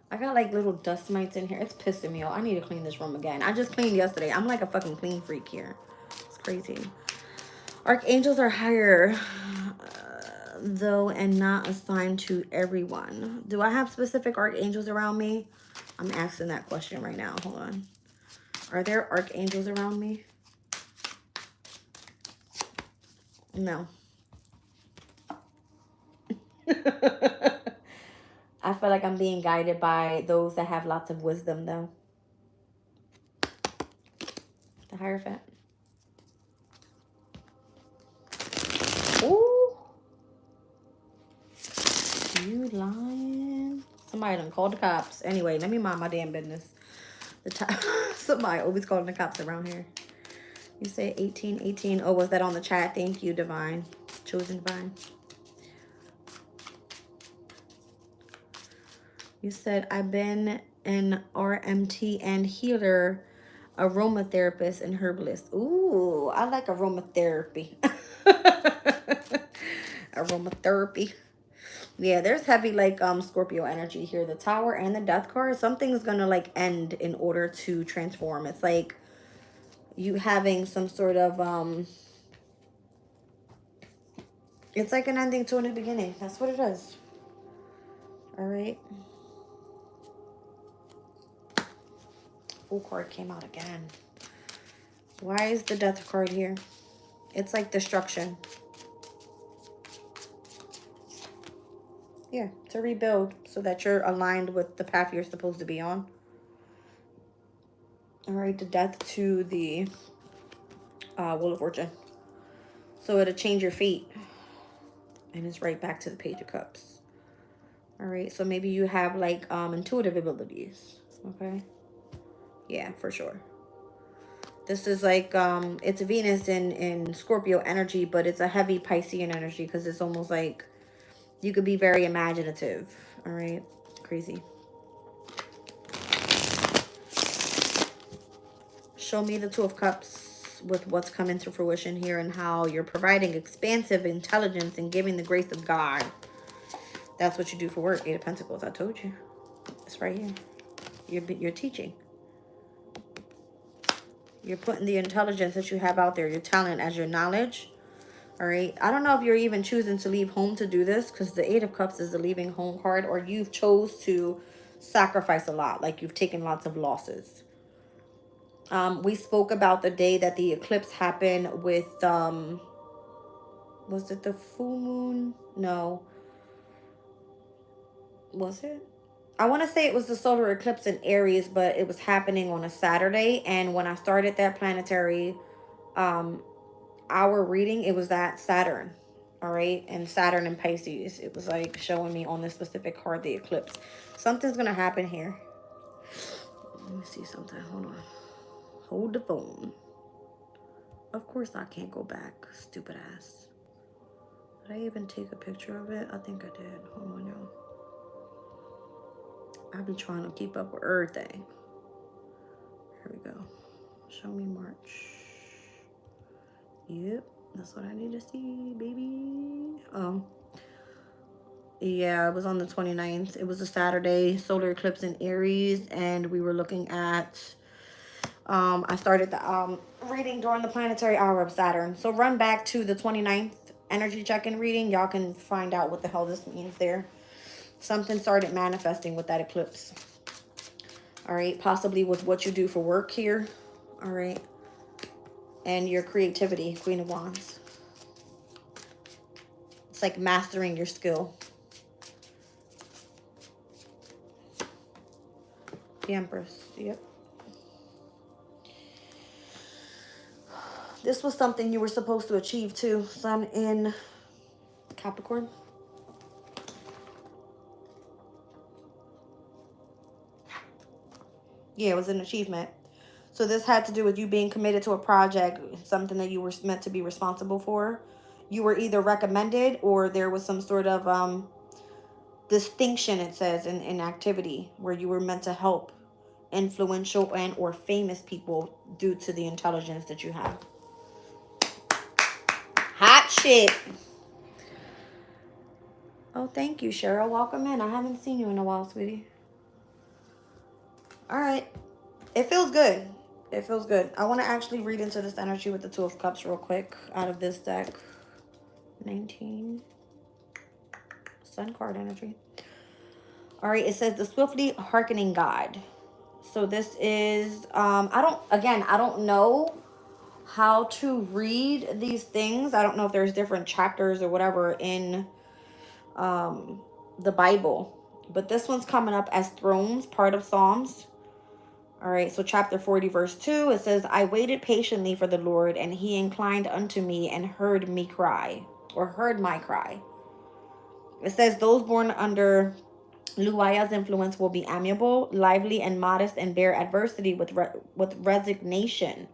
I got like little dust mites in here. It's pissing me off. I need to clean this room again. I just cleaned yesterday. I'm like a fucking clean freak here. It's crazy. Archangels are higher, though, and not assigned to everyone. Do I have specific archangels around me? I'm asking that question right now. Hold on. Are there archangels around me? No. I feel like I'm being guided by those that have lots of wisdom, though. The Hierophant. Ooh. You lying. Somebody done called the cops. Anyway, let me mind my damn business. Somebody always calling the cops around here. You say 1818. Oh, was that on the chat? Thank you, Divine. Chosen Divine. You said, I've been an RMT and healer, aromatherapist, and herbalist. Ooh, I like aromatherapy. Aromatherapy. Yeah, there's heavy like Scorpio energy here. The Tower and the Death card. Something's gonna like end in order to transform. It's like you having some sort of it's like an ending to a new beginning. That's what it is. All right. Full card came out again. Why is the Death card here? It's like destruction. Yeah, to rebuild so that you're aligned with the path you're supposed to be on. All right, the Death to the Wheel of Fortune. So it'll change your fate. And it's right back to the Page of Cups. All right, so maybe you have like intuitive abilities. Okay. Yeah, for sure. This is like, it's Venus in Scorpio energy, but it's a heavy Piscean energy because it's almost like you could be very imaginative. All right. Crazy. Show me the Two of Cups with what's coming to fruition here and how you're providing expansive intelligence and giving the grace of God. That's what you do for work. Eight of Pentacles. I told you. It's right here. You're teaching. You're putting the intelligence that you have out there, your talent as your knowledge. All right. I don't know if you're even choosing to leave home to do this because the Eight of Cups is the leaving home card, or you've chose to sacrifice a lot. Like you've taken lots of losses. We spoke about the day that the eclipse happened with, was it the full moon? No. Was it? I want to say it was the solar eclipse in Aries, but it was happening on a Saturday. And when I started that planetary hour reading, it was that Saturn. All right. And Saturn and Pisces. It was like showing me on this specific card, the eclipse. Something's going to happen here. Let me see something. Hold on. Hold the phone. Of course I can't go back. Stupid ass. Did I even take a picture of it? I think I did. Hold on, y'all. I be trying to keep up with everything. Here we go. Show me March. Yep, that's what I need to see, baby. Oh. Yeah, it was on the 29th. It was a Saturday, solar eclipse in Aries, and we were looking at, I started the reading during the planetary hour of Saturn. So run back to the 29th energy check-in reading. Y'all can find out what the hell this means there. Something started manifesting with that eclipse. All right, possibly with what you do for work here. All right, and your creativity, Queen of Wands. It's like mastering your skill. The Empress, yep. This was something you were supposed to achieve too. Sun in Capricorn. Yeah, it was an achievement. So this had to do with you being committed to a project, something that you were meant to be responsible for. You were either recommended or there was some sort of distinction, it says, in activity where you were meant to help influential and or famous people due to the intelligence that you have. Hot shit. Oh, thank you, Cheryl. Welcome in. I haven't seen you in a while, sweetie. All right. It feels good. It feels good. I want to actually read into this energy with the Two of Cups real quick out of this deck. 19. Sun card energy. All right. It says the swiftly hearkening God. So this is, I don't know how to read these things. I don't know if there's different chapters or whatever in the Bible. But this one's coming up as Thrones, part of Psalms. All right, so chapter 40, verse 2, it says, I waited patiently for the Lord, and he inclined unto me and heard me cry, or heard my cry. It says, those born under Luaya's influence will be amiable, lively, and modest, and bear adversity with resignation.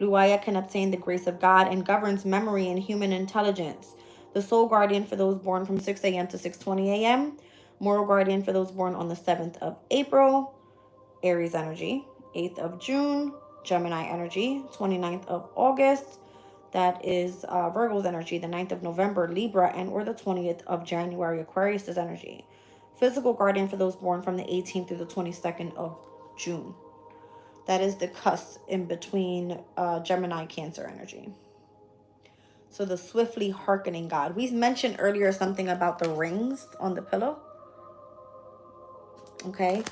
Luaya can obtain the grace of God and governs memory and human intelligence. The soul guardian for those born from 6 a.m. to 6:20 a.m. Moral guardian for those born on the 7th of April. Aries energy. 8th of June. Gemini energy. 29th of August. That is Virgo's energy. The 9th of November, Libra, and or the 20th of January, Aquarius's energy. Physical guardian for those born from the 18th through the 22nd of June. That is the cusp in between Gemini, Cancer energy. So the swiftly hearkening God. We mentioned earlier something about the rings on the pillow. Okay.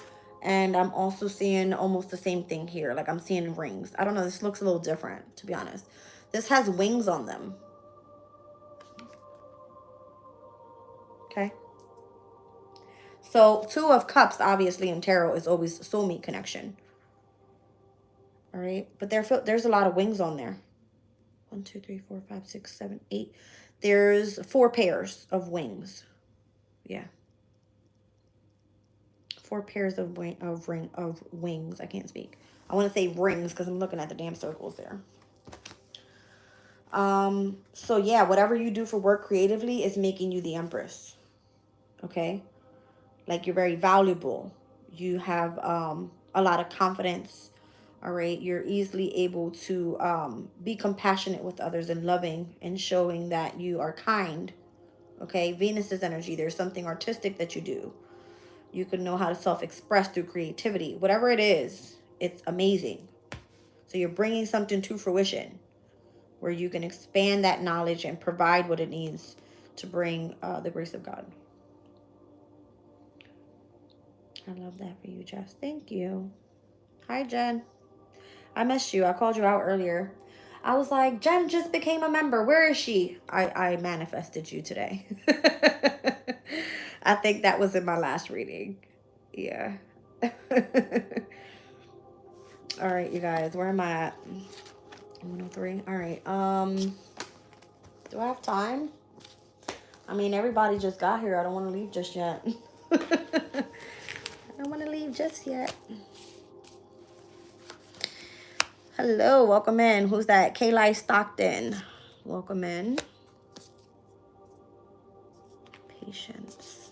And I'm also seeing almost the same thing here. Like I'm seeing rings. I don't know. This looks a little different, to be honest. This has wings on them. Okay. So 2 of Cups, obviously, in tarot is always soulmate connection. All right. But there's a lot of wings on there. 1, 2, 3, 4, 5, 6, 7, 8. There's 4 pairs of wings. Yeah. 4 pairs of wings. I can't speak. I want to say rings because I'm looking at the damn circles there. So yeah, whatever you do for work creatively is making you the Empress. Okay? Like you're very valuable. You have a lot of confidence. All right? You're easily able to be compassionate with others and loving and showing that you are kind. Okay? Venus's energy. There's something artistic that you do. You can know how to self-express through creativity. Whatever it is, it's amazing. So you're bringing something to fruition where you can expand that knowledge and provide what it needs to bring the grace of God. I love that for you, Jess. Thank you. Hi, Jen. I missed you. I called you out earlier. I was like, Jen just became a member. Where is she? I manifested you today. I think that was in my last reading. Yeah. All right, you guys. Where am I at? 103. All right. Do I have time? I mean, everybody just got here. I don't want to leave just yet. I don't want to leave just yet. Hello, welcome in. Who's that? Kayli Stockton. Welcome in. Patience.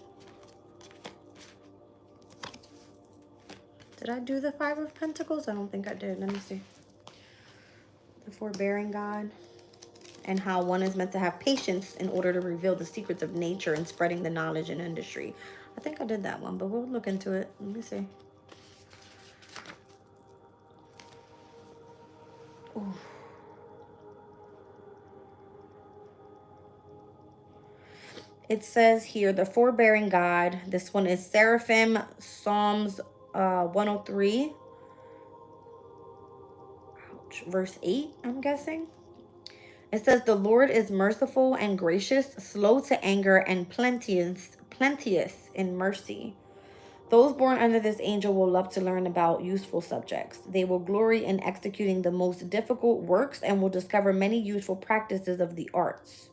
Did I do the 5 of Pentacles? I don't think I did. Let me see. The forbearing God. And how one is meant to have patience in order to reveal the secrets of nature and spreading the knowledge in industry. I think I did that one, but we'll look into it. Let me see. Ooh. It says here, the forbearing God. This one is Seraphim, Psalms 103. Ouch. Verse 8, I'm guessing. It says, the Lord is merciful and gracious, slow to anger, and plenteous in mercy. Those born under this angel will love to learn about useful subjects. They will glory in executing the most difficult works and will discover many useful practices of the arts.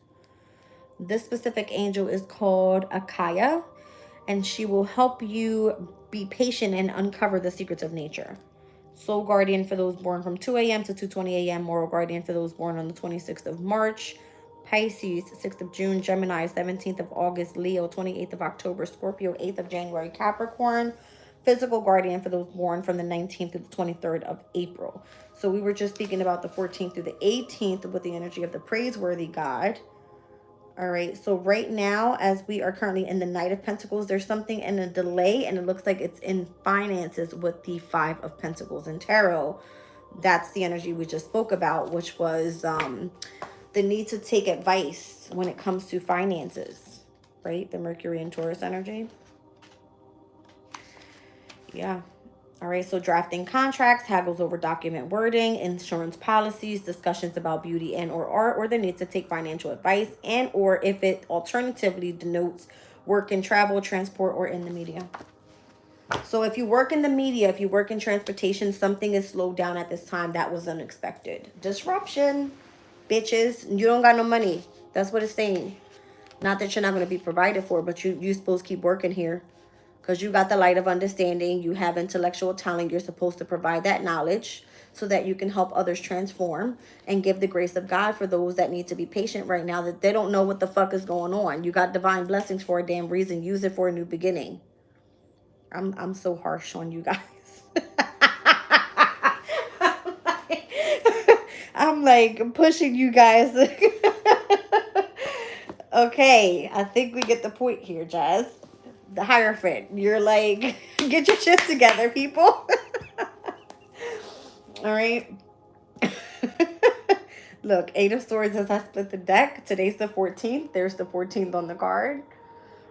This specific angel is called Akaya, and she will help you be patient and uncover the secrets of nature. Soul guardian for those born from 2 a.m. to 2:20 a.m. Moral guardian for those born on the 26th of March. Pisces, 6th of June. Gemini, 17th of August. Leo, 28th of October. Scorpio, 8th of January. Capricorn. Physical guardian for those born from the 19th to the 23rd of April. So we were just speaking about the 14th through the 18th with the energy of the praiseworthy God. All right, so right now, as we are currently in the Knight of Pentacles, there's something in a delay, and it looks like it's in finances with the Five of Pentacles in Tarot. That's the energy we just spoke about, which was the need to take advice when it comes to finances, right? The Mercury and Taurus energy. Yeah. All right, so drafting contracts, haggles over document wording, insurance policies, discussions about beauty and or art, or the need to take financial advice, and or if it alternatively denotes work in travel, transport, or in the media. So if you work in the media, if you work in transportation, something is slowed down at this time. That was unexpected. Disruption, bitches. You don't got no money. That's what it's saying. Not that you're not going to be provided for, but you supposed to keep working here. Because you got the light of understanding. You have intellectual talent. You're supposed to provide that knowledge so that you can help others transform and give the grace of God for those that need to be patient right now, that they don't know what the fuck is going on. You got divine blessings for a damn reason. Use it for a new beginning. I'm so harsh on you guys. I'm like pushing you guys. Okay, I think we get the point here, Jazz. The Hierophant. You're like, get your shit together, people. All right. Look, Eight of Swords as I split the deck. Today's the 14th. There's the 14th on the card.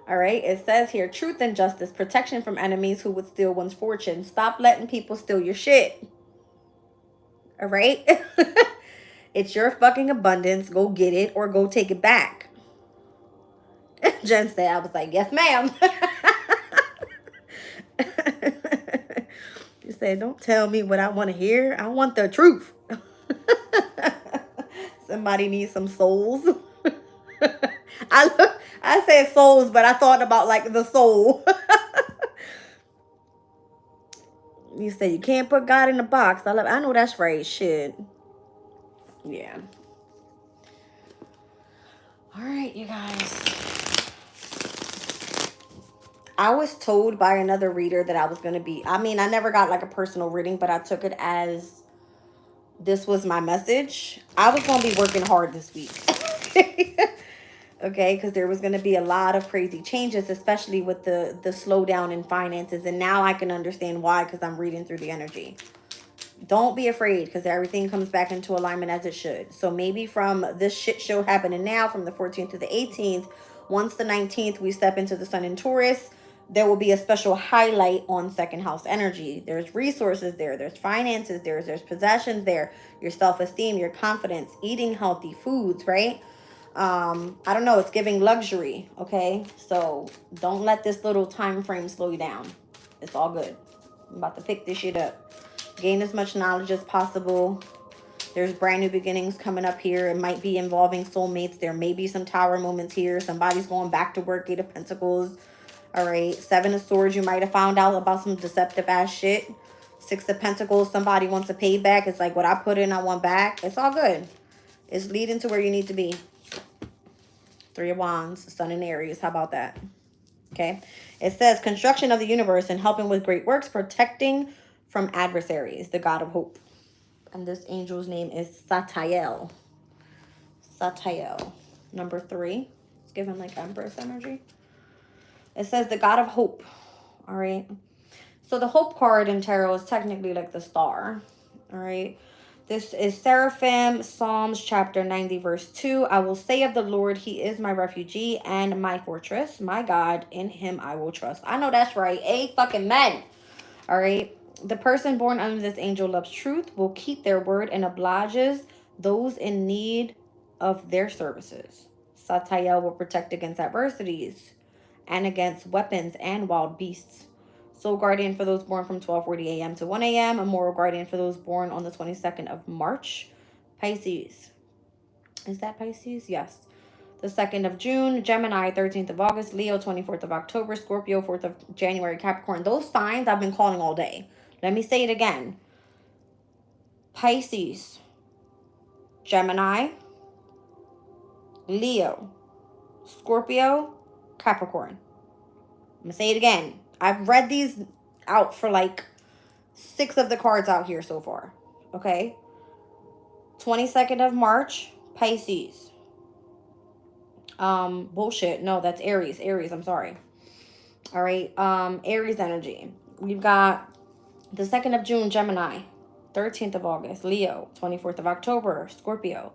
All right. It says here, truth and justice, protection from enemies who would steal one's fortune. Stop letting people steal your shit. All right. It's your fucking abundance. Go get it or go take it back. Jen said, I was like, yes, ma'am. You said, don't tell me what I want to hear. I want the truth. Somebody needs some souls. I said souls, but I thought about like the soul. You said you can't put God in a box. I know that's right. Shit. Yeah. All right, you guys. I was told by another reader that I was going to be, I mean, I never got like a personal reading, but I took it as this was my message. I was going to be working hard this week. Okay, because there was going to be a lot of crazy changes, especially with the slowdown in finances. And now I can understand why, because I'm reading through the energy. Don't be afraid, because everything comes back into alignment as it should. So maybe from this shit show happening now, from the 14th to the 18th, once the 19th we step into the sun in Taurus, there will be a special highlight on second house energy. There's resources there. There's finances there. There's possessions there. Your self-esteem, your confidence, eating healthy foods, right? I don't know. It's giving luxury, okay? So don't let this little time frame slow you down. It's all good. I'm about to pick this shit up. Gain as much knowledge as possible. There's brand new beginnings coming up here. It might be involving soulmates. There may be some tower moments here. Somebody's going back to work. Eight of Pentacles. All right. Seven of Swords. You might have found out about some deceptive ass shit. Six of Pentacles. Somebody wants a payback. It's like what I put in, I want back. It's all good. It's leading to where you need to be. Three of Wands. Sun in Aries. How about that? Okay. It says construction of the universe and helping with great works. Protecting from adversaries. The God of hope. And this angel's name is Satiel. Satiel. Number 3. It's giving like Empress energy. It says the God of hope. All right. So the hope card in tarot is technically like the star. All right. This is Seraphim, Psalms chapter 90, verse 2. I will say of the Lord, he is my refugee and my fortress. My God, in him I will trust. I know that's right. Fucking men. All right. The person born under this angel loves truth, will keep their word, and obliges those in need of their services. Satiel will protect against adversities and against weapons and wild beasts. Soul guardian for those born from 12:40 a.m. to 1 a.m. A moral guardian for those born on the 22nd of March. Pisces. Is that Pisces? Yes. the 2nd of June, Gemini, 13th of August, Leo, 24th of October, Scorpio, 4th of January, Capricorn. Those signs I've been calling all day. Let me say it again. Pisces, Gemini, Leo, Scorpio, Capricorn. I'm going to say it again. I've read these out for like 6 of the cards out here so far. Okay? 22nd of March, Pisces. Bullshit. No, that's Aries. Aries, I'm sorry. All right. Aries energy. We've got the 2nd of June, Gemini. 13th of August, Leo. 24th of October, Scorpio.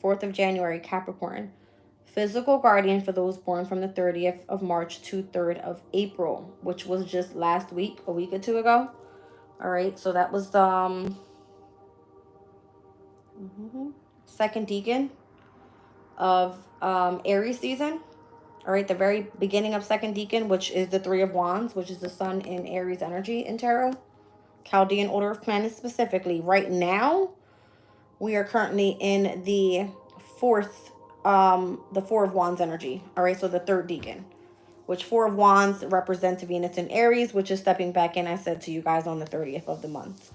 4th of January, Capricorn. Physical guardian for those born from the 30th of March to 3rd of April, which was just last week, a week or two ago. All right, so that was second decan of Aries season. All right, the very beginning of second decan, which is the 3 of Wands, which is the sun in Aries energy in tarot. Chaldean order of planets specifically. Right now, we are currently in the 4 of Wands energy. All right, so the 3rd decan, which 4 of Wands represents Venus in Aries, which is stepping back in, I said to you guys, on the 30th of the month.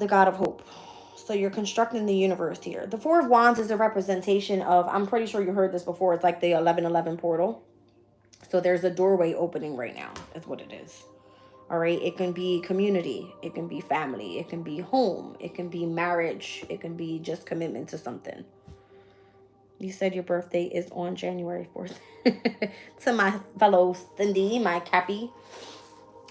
The God of Hope. So you're constructing the universe here. The 4 of Wands is a representation of, I'm pretty sure you heard this before, it's like the 1111 portal. So there's a doorway opening right now, is what it is. All right, it can be community, it can be family, it can be home, it can be marriage, it can be just commitment to something. You said your birthday is on January 4th. To my fellow Cindy, my Cappy.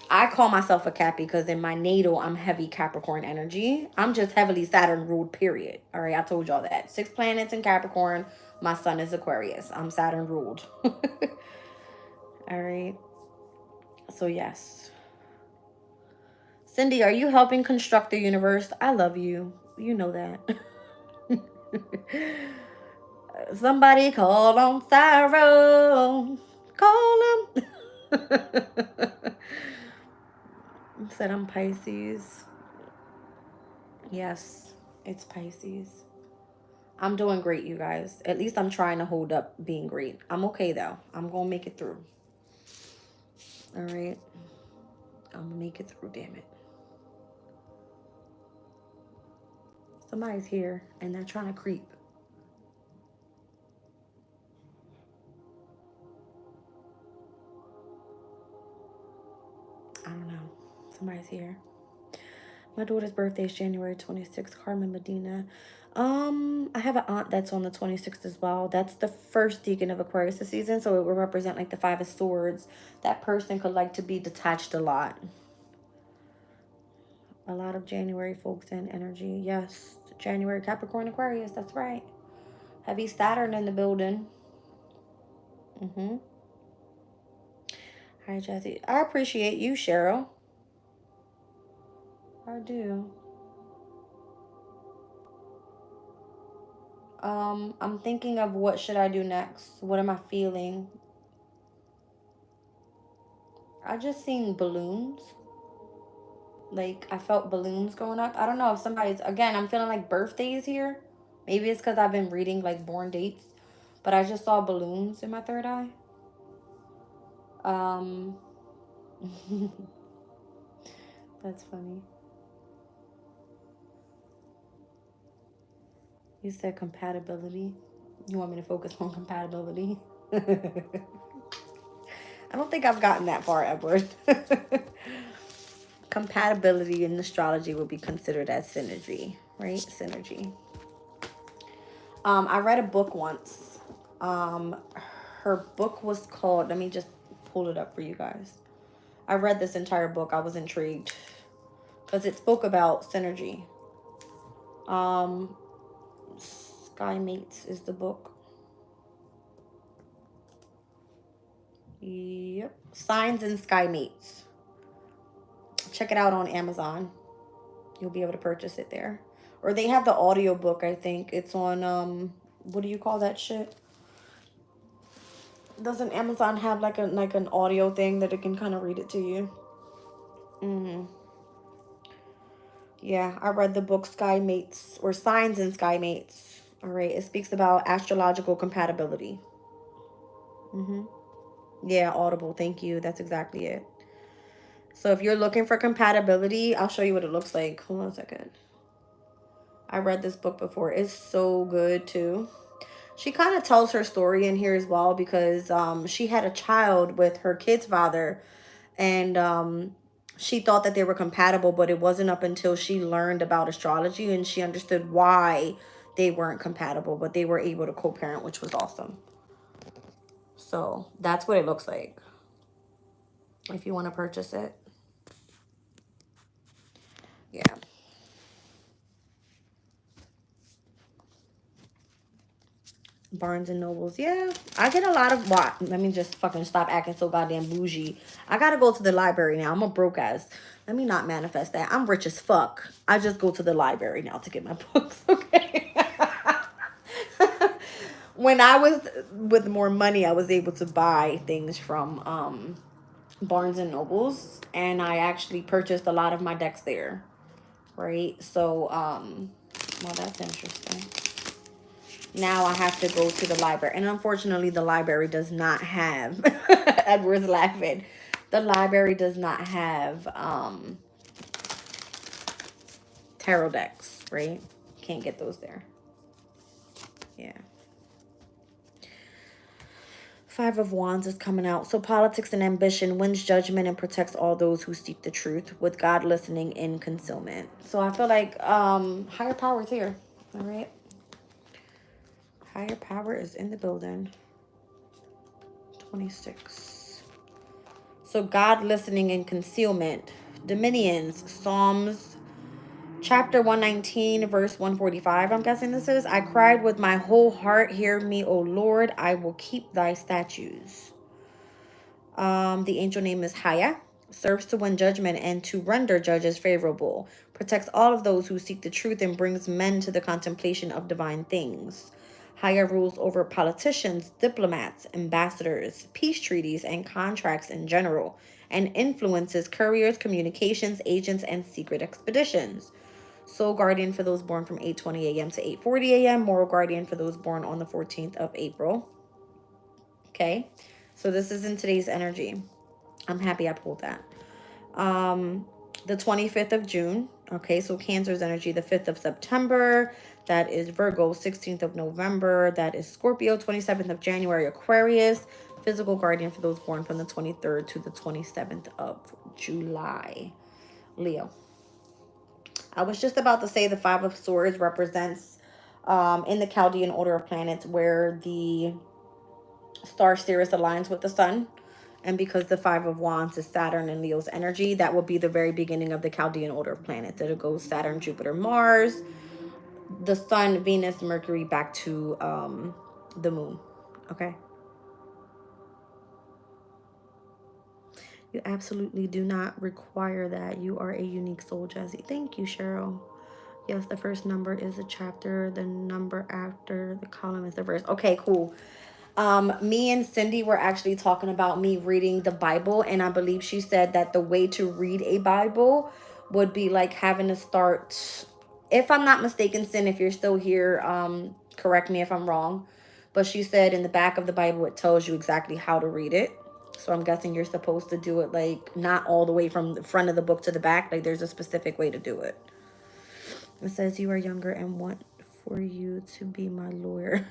I call myself a Cappy because in my natal, I'm heavy Capricorn energy. I'm just heavily Saturn ruled, period. All right, I told y'all that. 6 planets in Capricorn. My sun is Aquarius. I'm Saturn ruled. All right. So, yes. Cindy, are you helping construct the universe? I love you. You know that. Somebody call on Cyrus. Call him. Said I'm Pisces. Yes, it's Pisces. I'm doing great, you guys. At least I'm trying to hold up being great. I'm okay, though. I'm going to make it through. All right. I'm going to make it through, damn it. Somebody's here, and they're trying to creep. I don't know. Somebody's here. My daughter's birthday is January 26th, Carmen Medina. I have an aunt that's on the 26th as well. That's the first decan of Aquarius this season, so it will represent like the 5 of Swords. That person could like to be detached a lot. A lot of January folks in energy. Yes, January Capricorn Aquarius, that's right. Heavy Saturn in the building. Hi, Jesse. I appreciate you, Cheryl. I do. I'm thinking of what should I do next? What am I feeling? I just seen balloons. Like, I felt balloons going up. I don't know if somebody's, again, I'm feeling like birthdays here. Maybe it's because I've been reading, like, born dates. But I just saw balloons in my third eye. That's funny. You said compatibility. You want me to focus on compatibility? I don't think I've gotten that far, Edward. Compatibility in astrology would be considered as synergy, right? Synergy. I read a book once. Her book was called, let me just pull it up for you guys. I read this entire book. I was intrigued because it spoke about synergy. Sky Mates is the book. Yep. Signs and Sky Mates. Check it out on Amazon. You'll be able to purchase it there. Or they have the audio book, I think. It's on, what do you call that shit? Doesn't Amazon have like an audio thing that it can kind of read it to you? Yeah, I read the book Sky Mates, or Signs and Sky Mates. All right. It speaks about astrological compatibility. Yeah, Audible. Thank you. That's exactly it. So if you're looking for compatibility, I'll show you what it looks like. Hold on a second. I read this book before. It's so good too. She kind of tells her story in here as well because she had a child with her kid's father, and she thought that they were compatible, but it wasn't up until she learned about astrology and she understood why they weren't compatible, but they were able to co-parent, which was awesome. So that's what it looks like if you want to purchase it. Yeah. Barnes and Nobles. Yeah, I get a lot of what. Let me just fucking stop acting so goddamn bougie. I gotta go to the library now. I'm a broke ass. Let me not manifest that. I'm rich as fuck. I just go to the library now to get my books. Okay. When I was with more money, I was able to buy things from Barnes and Nobles, and I actually purchased a lot of my decks there. Right. So well, that's interesting. Now I have to go to the library. And unfortunately, the library does not have, Edward's laughing. The library does not have tarot decks, right? Can't get those there. Yeah. Five of Wands is coming out. So politics and ambition wins judgment and protects all those who seek the truth, with God listening in concealment. So I feel like higher power is here. All right. Higher power is in the building. 26. So God listening in concealment. Dominions. Psalms chapter 119 verse 145. I'm guessing this is. I cried with my whole heart. Hear me, O Lord. I will keep thy statutes. The angel name is Haya. Serves to win judgment and to render judges favorable. Protects all of those who seek the truth and brings men to the contemplation of divine things. Haya rules over politicians, diplomats, ambassadors, peace treaties, and contracts in general, and influences couriers, communications, agents, and secret expeditions. Soul guardian for those born from 8:20 a.m. to 8:40 a.m. Moral guardian for those born on the 14th of April. Okay, so this is in today's energy. I'm happy I pulled that. The 25th of June. Okay, so Cancer's energy, the 5th of September. That is Virgo, 16th of November. That is Scorpio, 27th of January, Aquarius. Physical guardian for those born from the 23rd to the 27th of July. Leo. I was just about to say the Five of Swords represents in the Chaldean order of planets where the star Sirius aligns with the sun. And because the Five of Wands is Saturn and Leo's energy, that will be the very beginning of the Chaldean order of planets. It'll go Saturn, Jupiter, Mars, the sun, Venus, Mercury, back to the moon. Okay. You absolutely do not require that. You are a unique soul, Jesse. Thank you, Cheryl. Yes, the first number is a chapter. The number after the column is the verse. Okay, cool. Me and Cindy were actually talking about me reading the Bible, and I believe she said that the way to read a Bible would be like having to start, if I'm not mistaken, Cindy, if you're still here, correct me if I'm wrong, but she said in the back of the Bible it tells you exactly how to read it. So I'm guessing you're supposed to do it like not all the way from the front of the book to the back. Like there's a specific way to do it. It says you are younger and want for you to be my lawyer.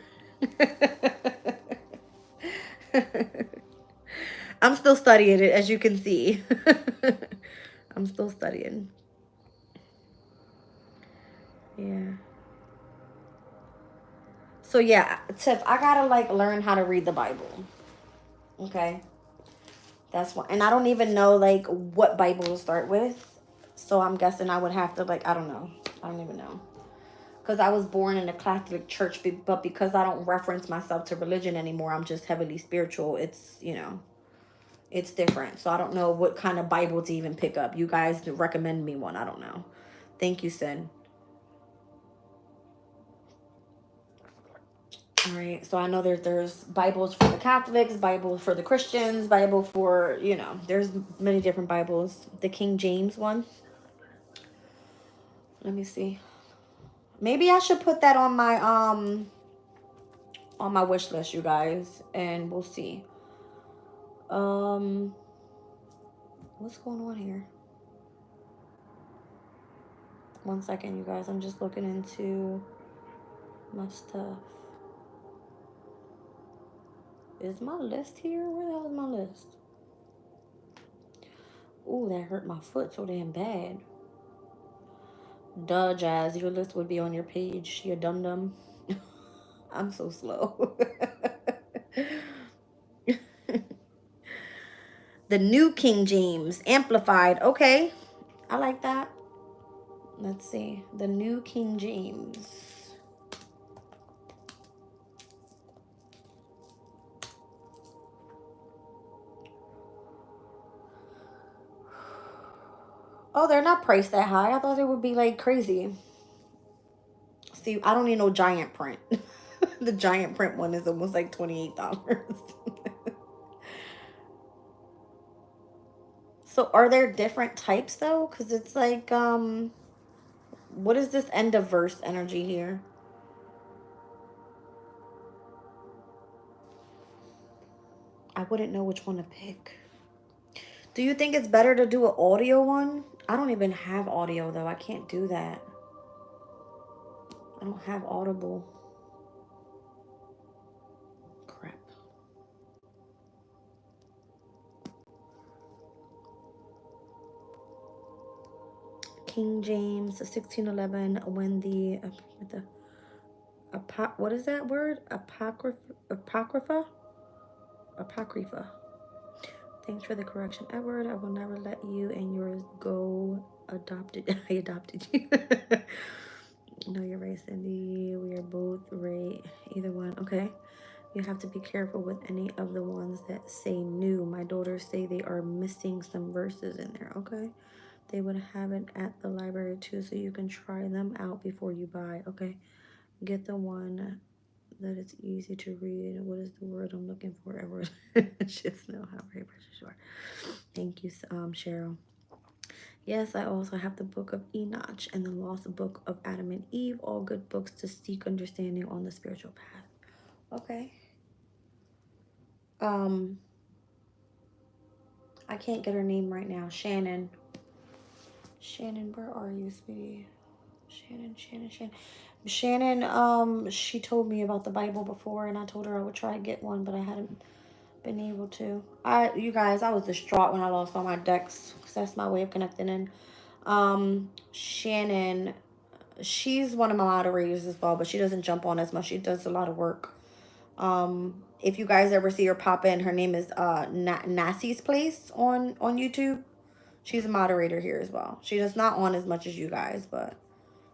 I'm still studying it, as you can see. I'm still studying. Yeah. So yeah, Tiff, I gotta like learn how to read the Bible. Okay. That's why, and I don't even know like what Bible to start with. So I'm guessing I would have to like, I don't know. I don't even know. Because I was born in a Catholic church, but because I don't reference myself to religion anymore, I'm just heavily spiritual. It's, you know, it's different. So I don't know what kind of Bible to even pick up. You guys recommend me one. I don't know. Thank you, Sin. All right. So I know there's Bibles for the Catholics, Bibles for the Christians, Bible for, you know, there's many different Bibles. The King James one. Let me see. Maybe I should put that on my wish list, you guys, and we'll see. What's going on here? One second, you guys. I'm just looking into my stuff. Is my list here? Where the hell is my list? Ooh, that hurt my foot so damn bad. Duh, Jazz. Your list would be on your page, you dum-dum. I'm so slow. The New King James Amplified. Okay, I like that. Let's see. The New King James. Oh, they're not priced that high. I thought they would be like crazy. See, I don't need no giant print. The giant print one is almost like $28. So are there different types though? Because it's like, what is this end of verse energy here? I wouldn't know which one to pick. Do you think it's better to do an audio one? I don't even have audio though. I can't do that. I don't have Audible. Crap. King James 1611, when what is that word? Apocrypha. Thanks for the correction, Edward. I will never let you and yours go adopted. I adopted you. No, you're right, Cindy. We are both right. Either one. Okay. You have to be careful with any of the ones that say new. My daughters say they are missing some verses in there. Okay. They would have it at the library too, so you can try them out before you buy. Okay. Get the one that it's easy to read. What is the word I'm looking for? Edward. Just know how very precious you are. Thank you, Cheryl. Yes, I also have the Book of Enoch and the Lost Book of Adam and Eve. All good books to seek understanding on the spiritual path. Okay. I can't get her name right now. Shannon. Shannon, where are you, sweetie? Shannon. Shannon, she told me about the Bible before, and I told her I would try to get one, but I hadn't been able to. You guys, I was distraught when I lost all my decks, because that's my way of connecting in. Shannon, she's one of my moderators as well, but she doesn't jump on as much. She does a lot of work. If you guys ever see her pop in, her name is Nassie's Place on YouTube. She's a moderator here as well. She does not on as much as you guys, but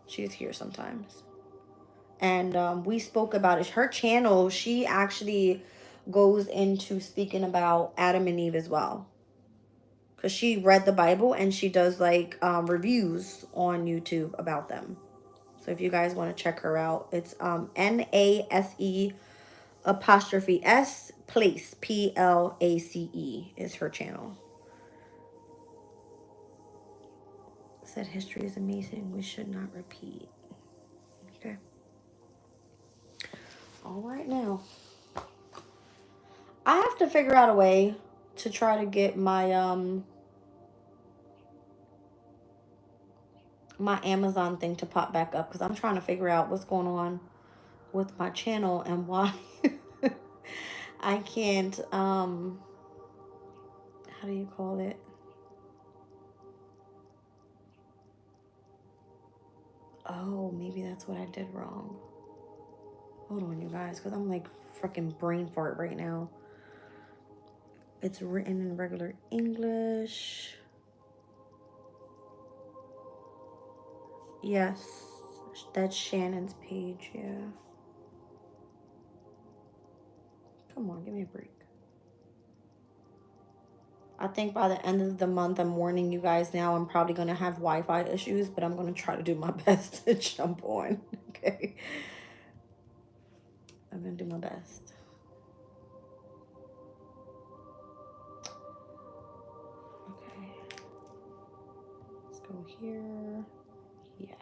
she's here sometimes. And we spoke about it. Her channel, she actually goes into speaking about Adam and Eve as well. Because she read the Bible and she does like reviews on YouTube about them. So if you guys want to check her out, it's NASE apostrophe S place PLACE is her channel. Said history is amazing. We should not repeat. Okay. All right now. I have to figure out a way to try to get my my Amazon thing to pop back up, because I'm trying to figure out what's going on with my channel and why I can't how do you call it? Oh, maybe that's what I did wrong. Hold on, you guys, because I'm like freaking brain fart right now. It's written in regular English. Yes, that's Shannon's page, yeah. Come on, give me a break. I think by the end of the month, I'm warning you guys now, I'm probably going to have Wi-Fi issues, but I'm going to try to do my best to jump on, okay? I'm going to do my best. Okay. Let's go here. Yeah.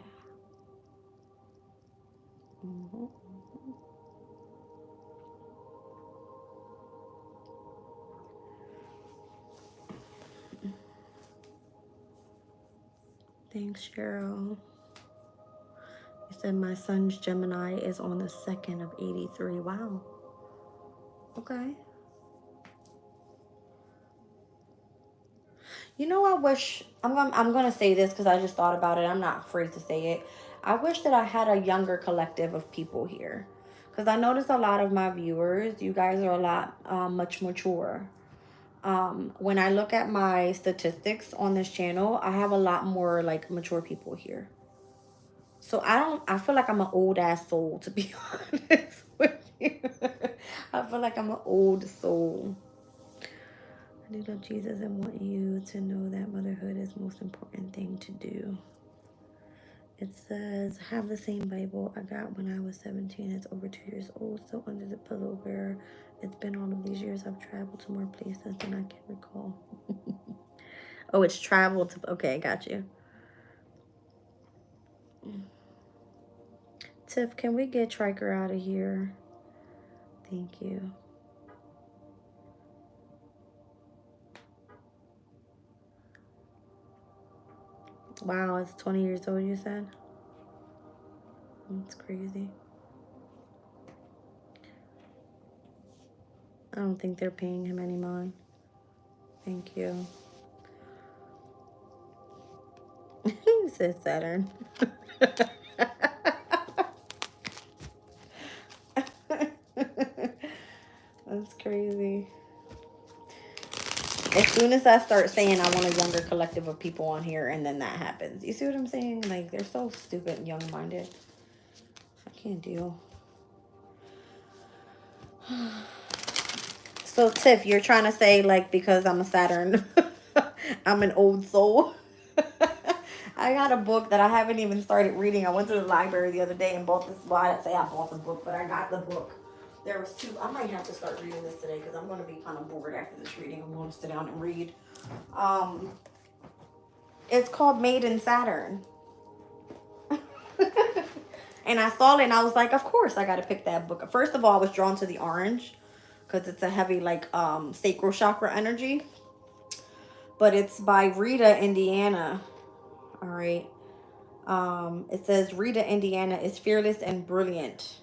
Thanks, Cheryl. You said my son's Gemini is on the 2nd of 83. Wow. Okay. You know, I wish I'm gonna say this because I just thought about it. I'm not afraid to say it. I wish that I had a younger collective of people here, because I notice a lot of my viewers, you guys are a lot much mature. When I look at my statistics on this channel, I have a lot more like mature people here. So I feel like I'm an old ass soul, to be honest with you. I feel like I'm an old soul. I do love Jesus and want you to know that motherhood is the most important thing to do. It says, have the same Bible I got when I was 17. It's over 2 years old, so under the pillow where it's been all of these years. I've traveled to more places than I can recall. Oh, it's traveled to, okay, got you. Tiff, can we get Triker out of here? Thank you. Wow, it's 20 years old, you said? That's crazy. I don't think they're paying him any mind. Thank you. He says Saturn. That's crazy. As soon as I start saying I want a younger collective of people on here, and then that happens. You see what I'm saying? Like, they're so stupid and young-minded. I can't deal. So, Tiff, you're trying to say, like, because I'm a Saturn, I'm an old soul? I got a book that I haven't even started reading. I went to the library the other day and bought this. Well, I didn't say I bought the book, but I got the book. There was two. I might have to start reading this today because I'm going to be kind of bored after this reading. I'm going to sit down and read. It's called Made in Saturn. And I saw it and I was like, of course I got to pick that book. First of all, I was drawn to the orange because it's a heavy, like, sacral chakra energy. But it's by Rita, Indiana. All right. It says Rita, Indiana is fearless and brilliant.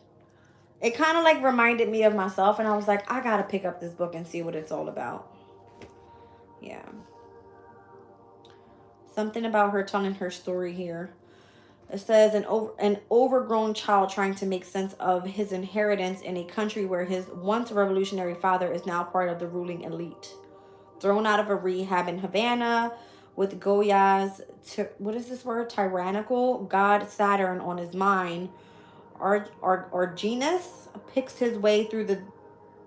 It kind of like reminded me of myself, and I was like, I gotta pick up this book and see what it's all about. Yeah. Something about her telling her story here. It says an overgrown child trying to make sense of his inheritance in a country where his once revolutionary father is now part of the ruling elite. Thrown out of a rehab in Havana with Goya's, what is this word? Tyrannical god Saturn on his mind. Argenis picks his way through the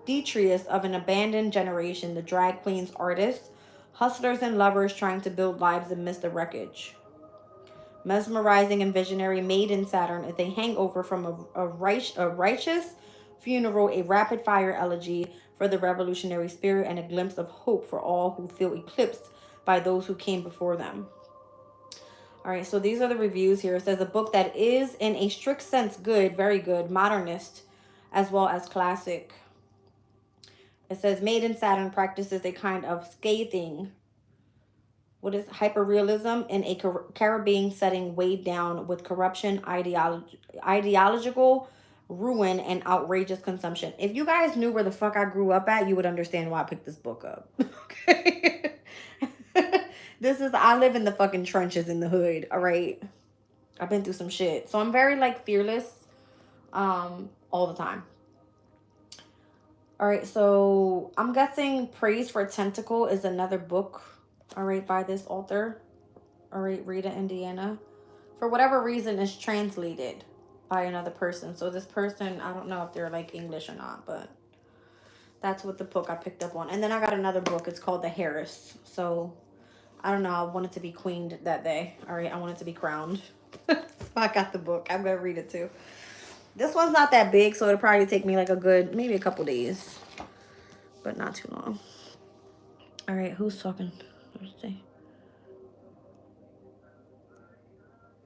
detritus of an abandoned generation, the drag queens, artists, hustlers, and lovers trying to build lives amidst the wreckage. Mesmerizing and visionary, Made in Saturn is a hangover from a righteous funeral, a rapid-fire elegy for the revolutionary spirit, and a glimpse of hope for all who feel eclipsed by those who came before them. All right, so these are the reviews here. It says a book that is, in a strict sense, good, very good, modernist, as well as classic. It says Made in Saturn practices a kind of scathing, hyperrealism in a Caribbean setting weighed down with corruption, ideological ruin, and outrageous consumption. If you guys knew where the fuck I grew up at, you would understand why I picked this book up. Okay? I live in the fucking trenches in the hood, all right? I've been through some shit. So I'm very, like, fearless all the time. All right, so I'm guessing Praise for Tentacle is another book, all right, by this author. All right, Rita, Indiana. For whatever reason, it's translated by another person. So this person, I don't know if they're, like, English or not, but that's what the book I picked up on. And then I got another book. It's called The Harris. So I don't know. I wanted to be queened that day. All right, I wanted to be crowned. So I got the book. I'm going to read it too. This one's not that big, so it'll probably take me like maybe a couple days. But not too long. All right, who's talking?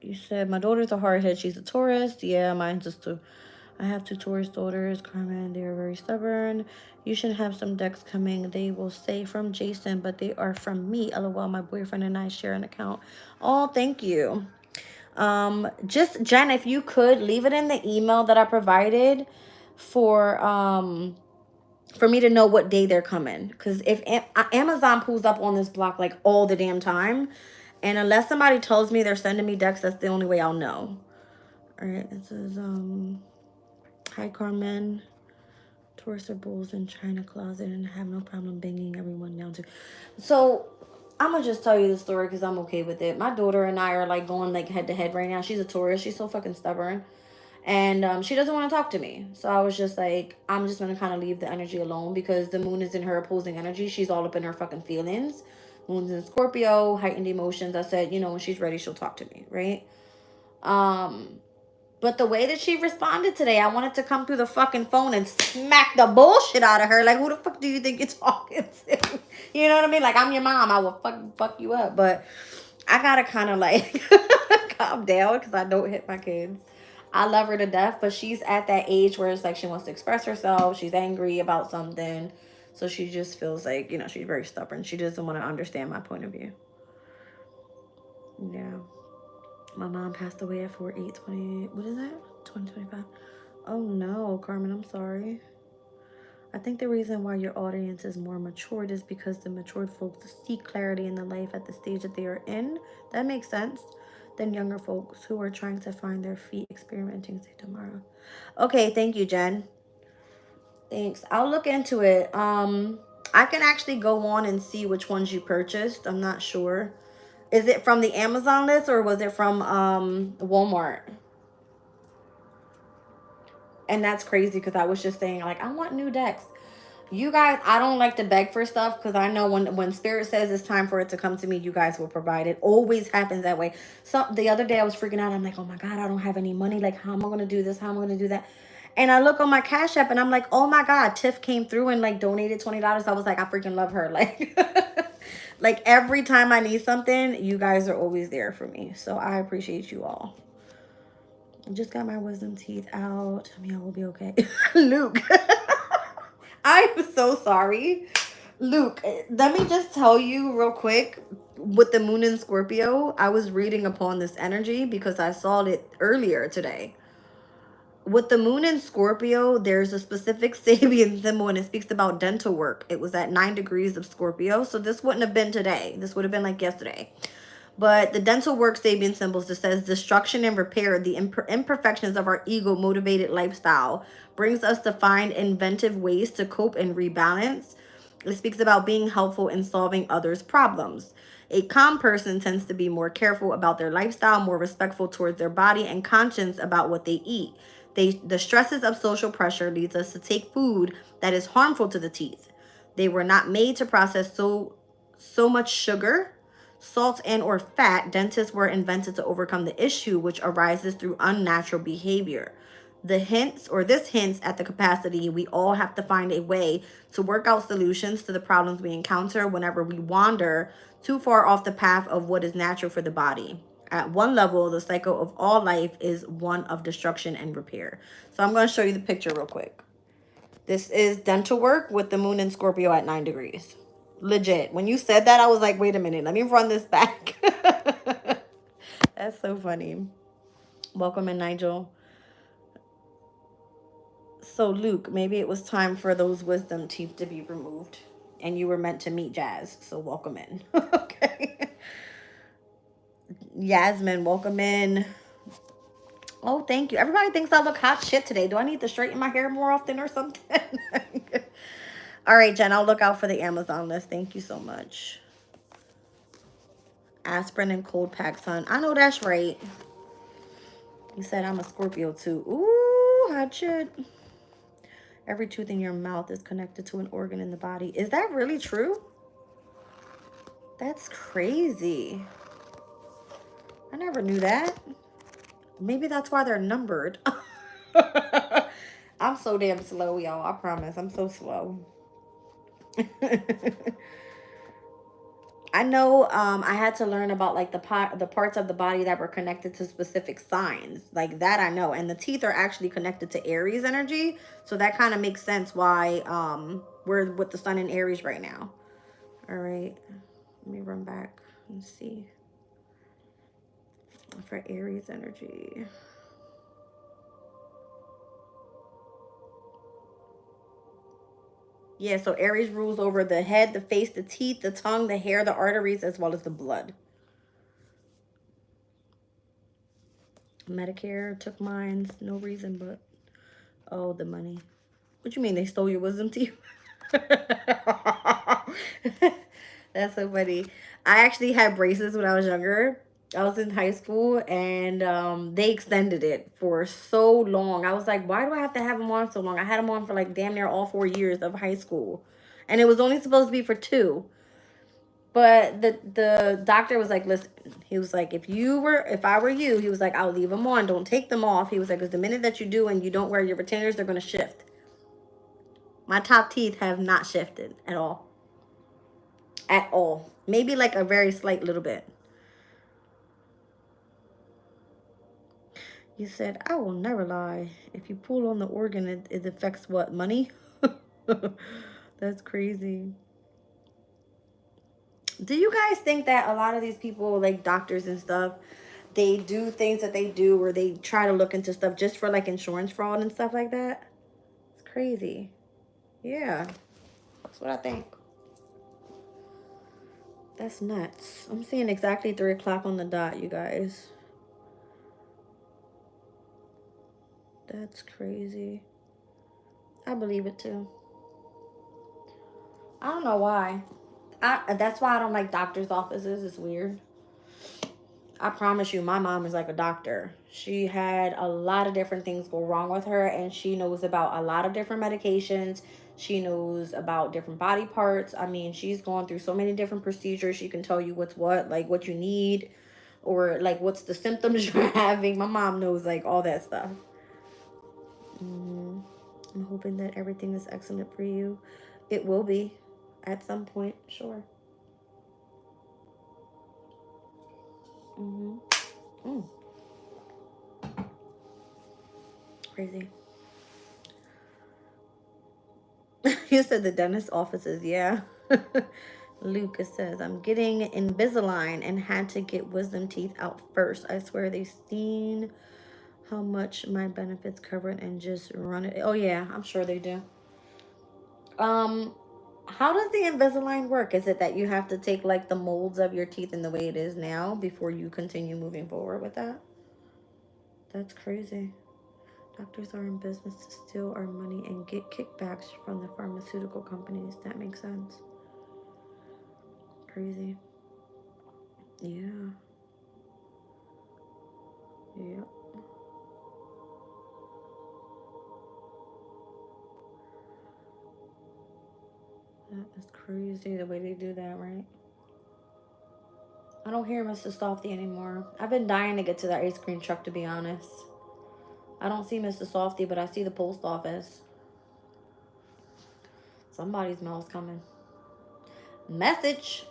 You said my daughter's a hardhead. She's a Taurus. Yeah, mine's just a I have 2 Taurus daughters, Carmen. They are very stubborn. You should have some decks coming. They will say from Jason, but they are from me. LOL, my boyfriend and I share an account. Oh, thank you. Just Jen, if you could leave it in the email that I provided for me to know what day they're coming. Because if Amazon pulls up on this block like all the damn time, and unless somebody tells me they're sending me decks, that's the only way I'll know. All right, this is hi Carmen. Taurus or bulls in China closet and have no problem banging everyone down too. So I'm gonna just tell you the story because I'm okay with it. My daughter and I are like going like head to head right now. She's a Taurus. She's so fucking stubborn. And she doesn't want to talk to me. So I was just like, I'm just going to kind of leave the energy alone because the moon is in her opposing energy. She's all up in her fucking feelings. Moon's in Scorpio, heightened emotions. I said, you know, when she's ready, she'll talk to me, right? But the way that she responded today, I wanted to come through the fucking phone and smack the bullshit out of her. Like, who the fuck do you think you're talking to? You know what I mean? Like, I'm your mom. I will fuck you up. But I gotta kind of like calm down because I don't hit my kids. I love her to death, but she's at that age where it's like she wants to express herself. She's angry about something. So she just feels like, you know, she's very stubborn. She doesn't want to understand my point of view. Yeah. My mom passed away at 4/8/20. What is that? 2025. Oh no, Carmen, I'm sorry. I think the reason why your audience is more matured is because the matured folks seek clarity in the life at the stage that they are in. That makes sense. Than younger folks who are trying to find their feet, experimenting, say tomorrow. Okay, thank you, Jen. Thanks. I'll look into it. I can actually go on and see which ones you purchased. I'm not sure. Is it from the Amazon list or was it from Walmart? And that's crazy because I was just saying, like, I want new decks. You guys, I don't like to beg for stuff because I know when Spirit says it's time for it to come to me, you guys will provide it. Always happens that way. So the other day I was freaking out. I'm like, oh my God, I don't have any money. Like, how am I going to do this? How am I going to do that? And I look on my Cash App and I'm like, oh my God, Tiff came through and like donated $20. I was like, I freaking love her. Like, like every time I need something, you guys are always there for me. So I appreciate you all. I just got my wisdom teeth out. I mean, I will be okay. Luke. I'm so sorry. Luke, let me just tell you real quick. With the moon in Scorpio, I was reading upon this energy because I saw it earlier today. With the moon in Scorpio, there's a specific Sabian symbol and it speaks about dental work. It was at 9 degrees of Scorpio. So this wouldn't have been today. This would have been like yesterday. But the dental work Sabian symbols, it says destruction and repair, the imperfections of our ego motivated lifestyle brings us to find inventive ways to cope and rebalance. It speaks about being helpful in solving others' problems. A calm person tends to be more careful about their lifestyle, more respectful towards their body, and conscious about what they eat. The stresses of social pressure leads us to take food that is harmful to the teeth. They were not made to process so much sugar, salt, and or fat. Dentists were invented to overcome the issue which arises through unnatural behavior. This hints at the capacity we all have to find a way to work out solutions to the problems we encounter whenever we wander too far off the path of what is natural for the body. At one level, the cycle of all life is one of destruction and repair. So I'm going to show you the picture real quick. This is dental work with the moon in Scorpio at 9 degrees. Legit. When you said that, I was like, wait a minute. Let me run this back. That's so funny. Welcome in, Nigel. So, Luke, maybe it was time for those wisdom teeth to be removed. And you were meant to meet Jazz. So, welcome in. Okay. Yasmin, welcome in. Oh, thank you. Everybody thinks I look hot shit today. Do I need to straighten my hair more often or something? All right, Jen, I'll look out for the Amazon list. Thank you so much. Aspirin and cold packs, hon. I know that's right. You said I'm a Scorpio too. Ooh, hot shit. Every tooth in your mouth is connected to an organ in the body. Is that really true? That's crazy. I never knew that. Maybe that's why they're numbered. I'm so damn slow, y'all. I promise. I'm so slow. I know I had to learn about like the parts of the body that were connected to specific signs. Like that I know. And the teeth are actually connected to Aries energy. So that kind of makes sense why we're with the sun in Aries right now. All right. Let me run back and see. For Aries energy. Yeah, so Aries rules over the head, the face, the teeth, the tongue, the hair, the arteries, as well as the blood. Medicare took mine. No reason but, oh, the money. What you mean they stole your wisdom teeth? That's so funny. I actually had braces when I was younger. I was in high school and they extended it for so long. I was like, why do I have to have them on so long? I had them on for like damn near all 4 years of high school. And it was only supposed to be for 2. But the doctor was like, listen, he was like, if I were you, he was like, I'll leave them on. Don't take them off. He was like, because the minute that you do and you don't wear your retainers, they're going to shift. My top teeth have not shifted at all. At all. Maybe like a very slight little bit. You said, I will never lie. If you pull on the organ, it affects what? Money? That's crazy. Do you guys think that a lot of these people, like doctors and stuff, they do things that they do or they try to look into stuff just for like insurance fraud and stuff like that? It's crazy. Yeah. That's what I think. That's nuts. I'm seeing exactly 3 o'clock on the dot, you guys. That's crazy. I believe it too. I don't know why. That's why I don't like doctor's offices. It's weird. I promise you, my mom is like a doctor. She had a lot of different things go wrong with her, and she knows about a lot of different medications. She knows about different body parts. I mean, she's gone through so many different procedures. She can tell you what's what, like what you need, or like what's the symptoms you're having. My mom knows like all that stuff. I'm hoping that everything is excellent for you. It will be at some point, sure. Mm. Crazy. You said the dentist offices, yeah. Lucas says, I'm getting Invisalign and had to get wisdom teeth out first. I swear they've seen how much my benefits covered and just run it. Oh yeah, I'm sure they do. How does the Invisalign work? Is it that you have to take like the molds of your teeth in the way it is now before you continue moving forward with that? That's crazy. Doctors are in business to steal our money and get kickbacks from the pharmaceutical companies. That makes sense. Crazy. Yeah. Yep. That is crazy the way they do that, right? I don't hear Mr. Softy anymore. I've been dying to get to that ice cream truck, to be honest. I don't see Mr. Softy, but I see the post office. Somebody's mail's coming. Message.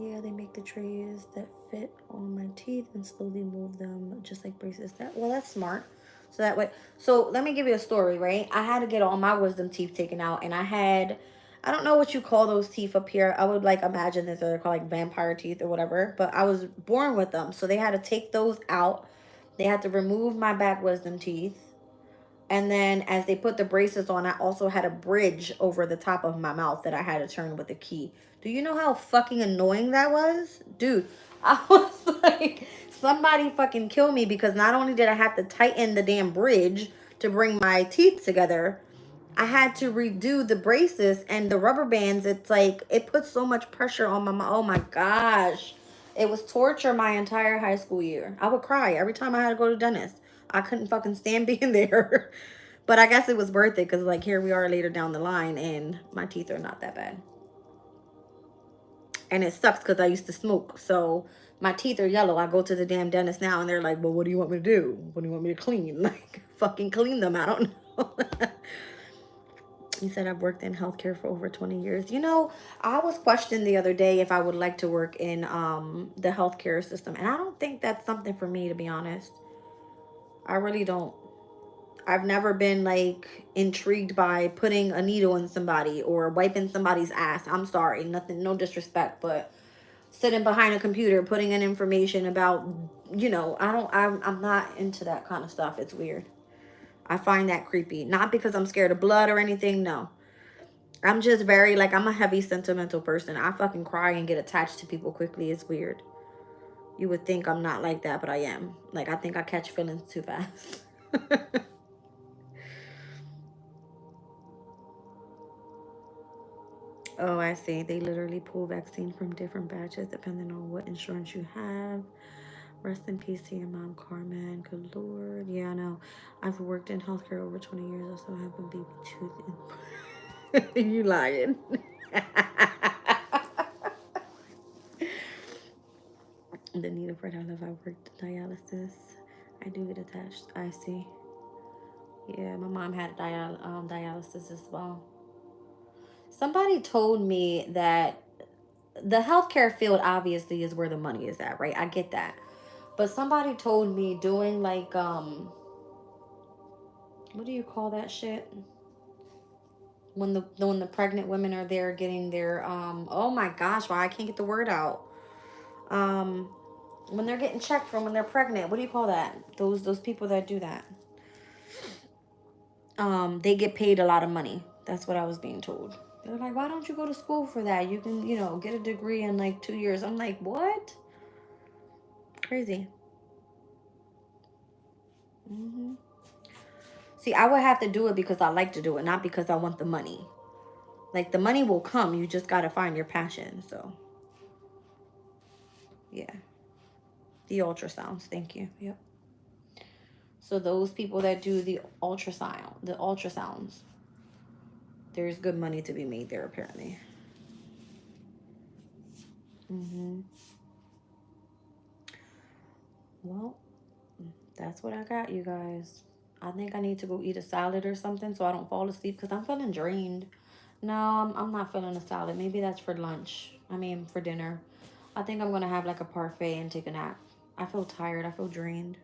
Yeah, they make the trays that fit on my teeth and slowly move them just like braces. Well, that's smart. So that way, so let me give you a story, right? I had to get all my wisdom teeth taken out, and I don't know what you call those teeth up here. I would like imagine that they're called like vampire teeth or whatever, but I was born with them. So they had to take those out. They had to remove my back wisdom teeth. And then as they put the braces on, I also had a bridge over the top of my mouth that I had to turn with a key. Do you know how fucking annoying that was? Dude, I was like, somebody fucking kill me, because not only did I have to tighten the damn bridge to bring my teeth together, I had to redo the braces and the rubber bands. It's like, it puts so much pressure on my mouth. Oh my gosh. It was torture my entire high school year. I would cry every time I had to go to the dentist. I couldn't fucking stand being there. But I guess it was worth it, because like here we are later down the line and my teeth are not that bad. And it sucks because I used to smoke. So my teeth are yellow. I go to the damn dentist now and they're like, well, what do you want me to do? What do you want me to clean? Like, fucking clean them. I don't know. You said I've worked in healthcare for over 20 years. You know, I was questioned the other day if I would like to work in the healthcare system. And I don't think that's something for me, to be honest. I really don't. I've never been like intrigued by putting a needle in somebody or wiping somebody's ass. I'm sorry, nothing, no disrespect, but sitting behind a computer putting in information about, you know, I'm not into that kind of stuff. It's weird. I find that creepy. Not because I'm scared of blood or anything, no. I'm just very, like, I'm a heavy sentimental person. I fucking cry and get attached to people quickly. It's weird. You would think I'm not like that, but I am. Like, I think I catch feelings too fast. Oh, I see. They literally pull vaccine from different batches depending on what insurance you have. Rest in peace to your mom, Carmen. Good Lord. Yeah, I know. I've worked in healthcare over 20 years. I still have a baby tooth. You lying. The needle part I love. I worked dialysis. I do get attached. I see. Yeah, my mom had dialysis as well. Somebody told me that the healthcare field obviously is where the money is at, right? I get that. But somebody told me doing like what do you call that shit? When the pregnant women are there getting their oh my gosh, why I can't get the word out. Um when they're getting checked from when they're pregnant, what do you call that? Those people that do that. They get paid a lot of money. That's what I was being told. They're like, why don't you go to school for that? You can, get a degree in like 2 years. I'm like, what? Crazy. Hmm. See, I would have to do it because I like to do it, not because I want the money. Like, the money will come. You just got to find your passion. So, yeah. The ultrasounds. Thank you. Yep. So, those people that do the ultrasounds, there's good money to be made there, apparently. Hmm. Well, that's what I got, you guys. I think I need to go eat a salad or something so I don't fall asleep because I'm feeling drained. No, I'm not feeling a salad. Maybe that's for lunch. I mean, for dinner. I think I'm going to have like a parfait and take a nap. I feel tired. I feel drained.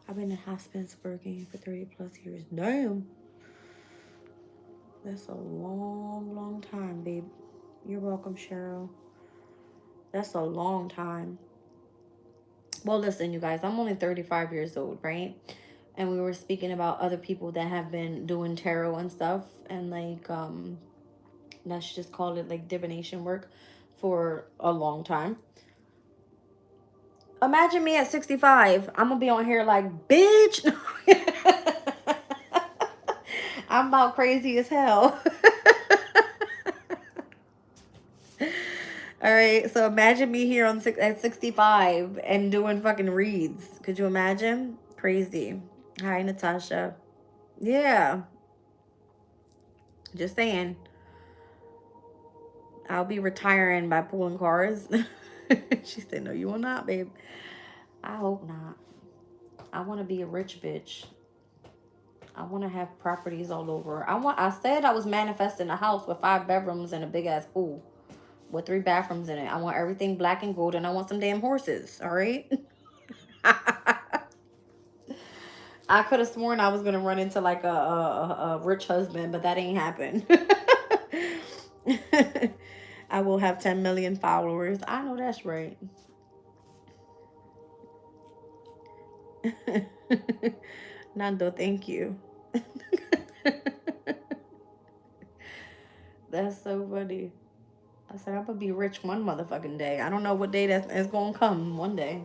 I've been in hospice working for 30 plus years. Damn. That's a long, long time, babe. You're welcome, Cheryl. That's a long time. Well, listen, you guys, I'm only 35 years old, right? And we were speaking about other people that have been doing tarot and stuff, and like let's just call it like divination work for a long time. Imagine me at 65. I'm gonna be on here like, bitch. I'm about crazy as hell. All right, so imagine me here at 65 and doing fucking reads. Could you imagine? Crazy. Hi, Natasha. Yeah, just saying. I'll be retiring by pulling cars. She said, no, you will not, babe. I hope not. I want to be a rich bitch. I want to have properties all over. I said I was manifesting a house with 5 bedrooms and a big ass pool with 3 bathrooms in it. I want everything black and gold, and I want some damn horses. All right. I could have sworn I was gonna run into like a rich husband, but that ain't happen. I will have 10 million followers. I know that's right. Nando, thank you. That's so funny. I said I'm gonna be rich one motherfucking day. I don't know what day that's gonna come. One day.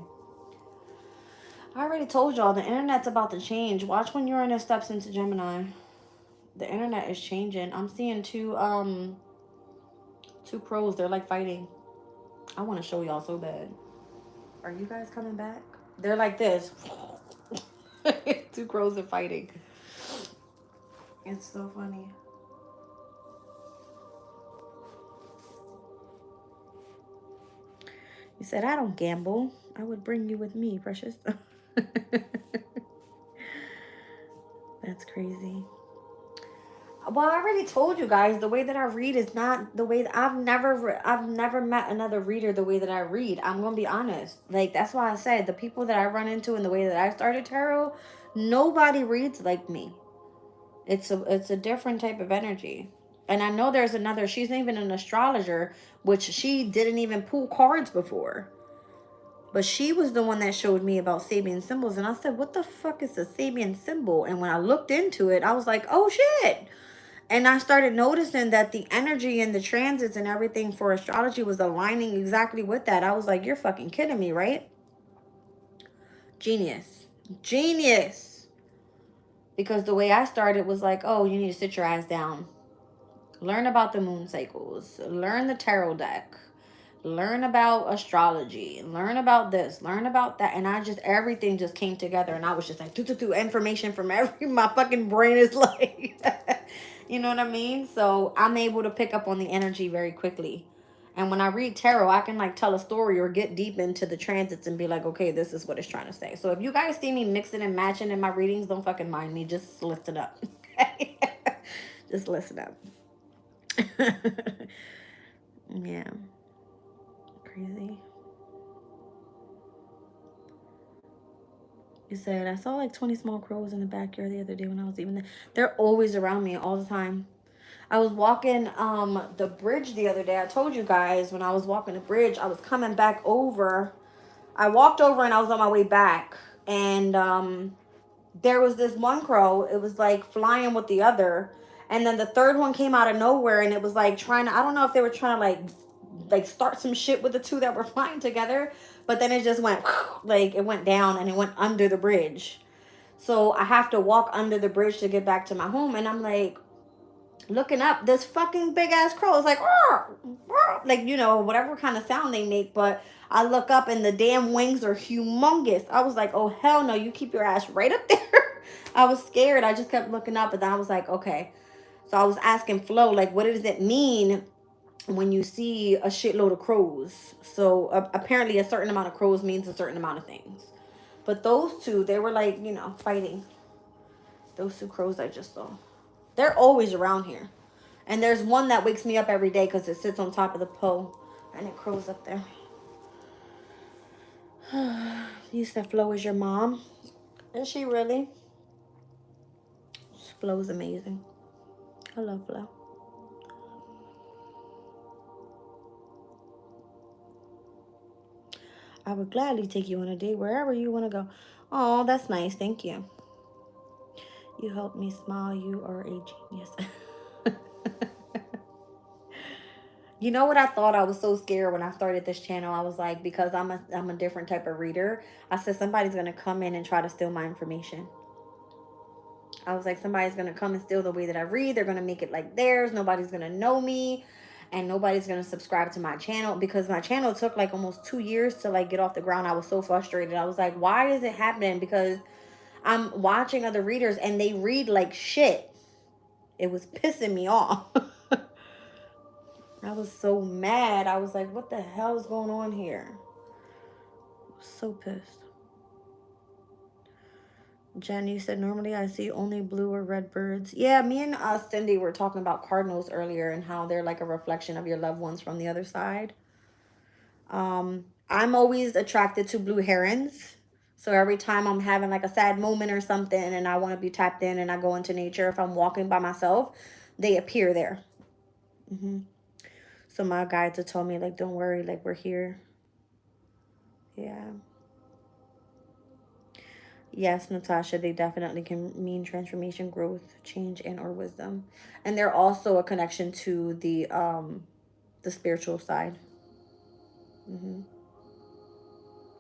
I already told y'all the internet's about to change. Watch when Uranus steps into Gemini. The internet is changing. I'm seeing two crows. They're like fighting. I want to show y'all so bad. Are you guys coming back? They're like this. 2 crows are fighting. It's so funny. You said, I don't gamble. I would bring you with me, precious. That's crazy. Well, I already told you guys, the way that I read is not the way that I've never met another reader the way that I read. I'm gonna be honest. Like, that's why I said the people that I run into and the way that I started tarot, nobody reads like me. It's a different type of energy. And I know there's another, she's even an astrologer, which she didn't even pull cards before. But she was the one that showed me about Sabian symbols. And I said, what the fuck is a Sabian symbol? And when I looked into it, I was like, oh shit. And I started noticing that the energy and the transits and everything for astrology was aligning exactly with that. I was like, you're fucking kidding me, right? Genius. Genius. Because the way I started was like, oh, you need to sit your ass down. Learn about the moon cycles. Learn the tarot deck. Learn about astrology. Learn about this. Learn about that. And I just, everything just came together. And I was just like, information from my fucking brain is like, you know what I mean? So I'm able to pick up on the energy very quickly. And when I read tarot, I can like tell a story or get deep into the transits and be like, okay, this is what it's trying to say. So if you guys see me mixing and matching in my readings, don't fucking mind me. Just listen up. Okay? Just listen up. Yeah. Crazy. You said, I saw like 20 small crows in the backyard the other day when I was even there. They're always around me all the time. I was walking the bridge the other day. I told you guys when I was walking the bridge, I was coming back over. I walked over and I was on my way back. And there was this one crow. It was like flying with the other. And then the third one came out of nowhere and it was like trying to, I don't know if they were trying to like start some shit with the two that were flying together. But then it just went, like it went down and it went under the bridge. So I have to walk under the bridge to get back to my home. And I'm like, looking up, this fucking big ass crow is like, "Arr, arr," like, you know, whatever kind of sound they make. But I look up and the damn wings are humongous. I was like, oh hell no, you keep your ass right up there. I was scared. I just kept looking up, and then I was like, okay. So I was asking Flo, like, what does it mean when you see a shitload of crows? So apparently a certain amount of crows means a certain amount of things. But those two, they were like, you know, fighting. Those two crows I just saw. They're always around here. And there's one that wakes me up every day because it sits on top of the pole and it crows up there. You said Flo is your mom? Is she really? Flo is amazing. I love Flo. I would gladly take you on a date wherever you want to go. Oh, that's nice. Thank you. You helped me smile. You are a genius. You know what I thought? I was so scared when I started this channel. I was like, because I'm a different type of reader. I said somebody's gonna come in and try to steal my information. I was like, somebody's gonna come and steal the way that I read. They're gonna make it like theirs. Nobody's gonna know me, and nobody's gonna subscribe to my channel, because my channel took like almost 2 years to like get off the ground. I was so frustrated. I was like, why is it happening? Because I'm watching other readers and they read like shit. It was pissing me off. I was so mad. I was like, what the hell is going on here? So pissed. Jen, you said normally I see only blue or red birds. Yeah, me and Cindy were talking about cardinals earlier and how they're like a reflection of your loved ones from the other side. I'm always attracted to blue herons. So every time I'm having like a sad moment or something and I want to be tapped in and I go into nature, if I'm walking by myself, they appear there. So my guides have told me, like, don't worry, like, we're here. Yeah. Yes, Natasha, they definitely can mean transformation, growth, change, and or wisdom. And they're also a connection to the spiritual side.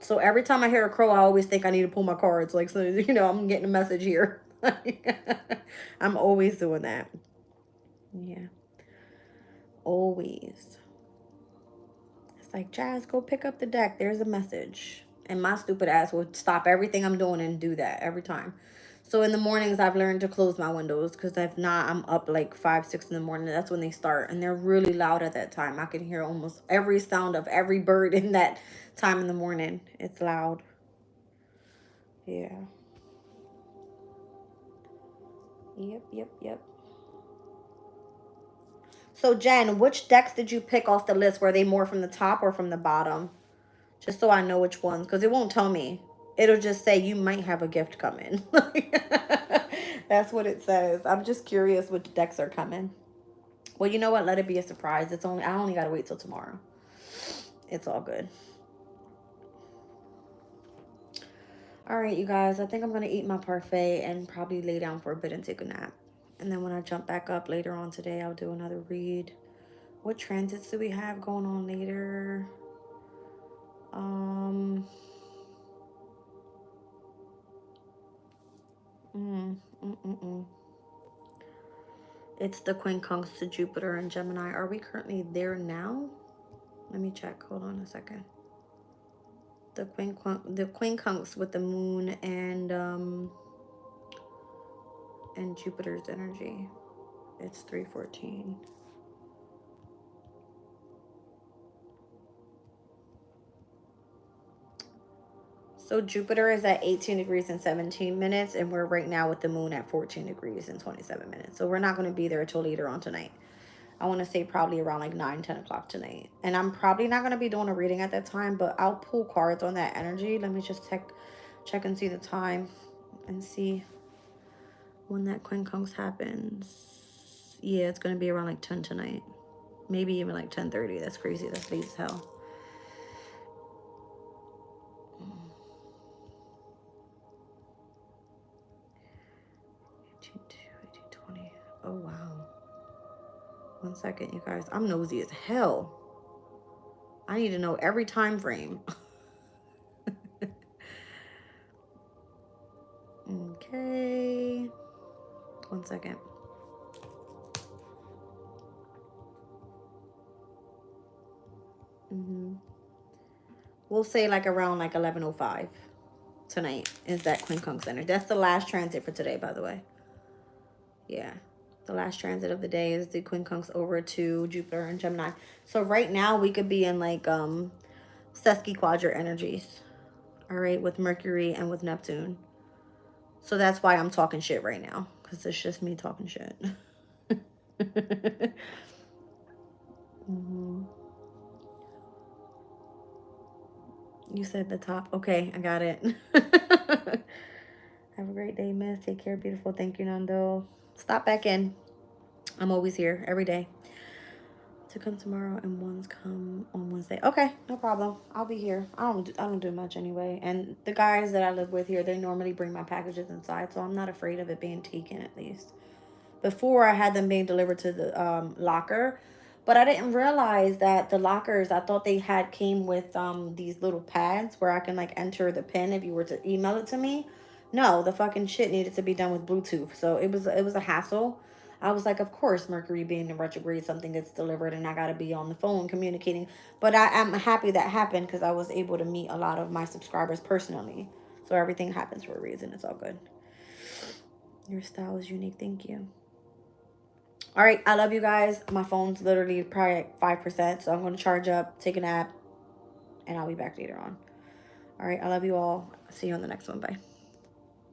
So every time I hear a crow, I always think I need to pull my cards. Like, so, you know, I'm getting a message here. I'm always doing that. Yeah. Always. It's like, Jazz, go pick up the deck. There's a message. And my stupid ass would stop everything I'm doing and do that every time. So in the mornings, I've learned to close my windows, because if not, I'm up like 5, 6 in the morning. That's when they start. And they're really loud at that time. I can hear almost every sound of every bird in that time in the morning. It's loud. Yeah. Yep. So, Jen, which decks did you pick off the list? Were they more from the top or from the bottom? Just so I know which ones, because it won't tell me. It'll just say you might have a gift coming. That's what it says. I'm just curious which decks are coming. Well, you know what? Let it be a surprise. I only gotta wait till tomorrow. It's all good. All right, you guys. I think I'm gonna eat my parfait and probably lay down for a bit and take a nap. And then when I jump back up later on today, I'll do another read. What transits do we have going on later? Um. Mm, mm, mm, mm. It's the quincunx to Jupiter and Gemini. Are we currently there now? Let me check. Hold on a second. The quincunx with the moon and Jupiter's energy. It's 3:14. So Jupiter is at 18 degrees and 17 minutes, and we're right now with the moon at 14 degrees and 27 minutes. So we're not going to be there until later on tonight. I want to say probably around like 9, 10 o'clock tonight. And I'm probably not going to be doing a reading at that time, but I'll pull cards on that energy. Let me just check and see the time and see when that quincunx happens. Yeah, it's going to be around like 10 tonight. Maybe even like 10:30. That's crazy. That's late as hell. Oh, wow. 1 second, you guys. I'm nosy as hell. I need to know every time frame. Okay. 1 second. We'll say like around like 11:05 tonight is that quincunx energy. That's the last transit for today, by the way. Yeah. The last transit of the day is the quincunx over to Jupiter and Gemini. So right now we could be in like sesquiquadrant energies. All right, with Mercury and with Neptune. So that's why I'm talking shit right now, because it's just me talking shit. You said the top. Okay, I got it. Have a great day, miss. Take care, beautiful. Thank you, Nando. Stop back in. I'm always here every day. To come tomorrow and ones come on Wednesday. Okay, no problem. I'll be here. I don't do much anyway. And the guys that I live with here, they normally bring my packages inside, so I'm not afraid of it being taken at least. Before I had them being delivered to the locker, but I didn't realize that the lockers, I thought they had came with these little pads where I can like enter the pin if you were to email it to me. No, the fucking shit needed to be done with Bluetooth. So it was a hassle. I was like, of course, Mercury being in retrograde, something gets delivered and I got to be on the phone communicating. But I'm happy that happened because I was able to meet a lot of my subscribers personally. So everything happens for a reason. It's all good. Your style is unique. Thank you. All right, I love you guys. My phone's literally probably at 5%, so I'm going to charge up, take a nap, and I'll be back later on. All right, I love you all. See you on the next one. Bye.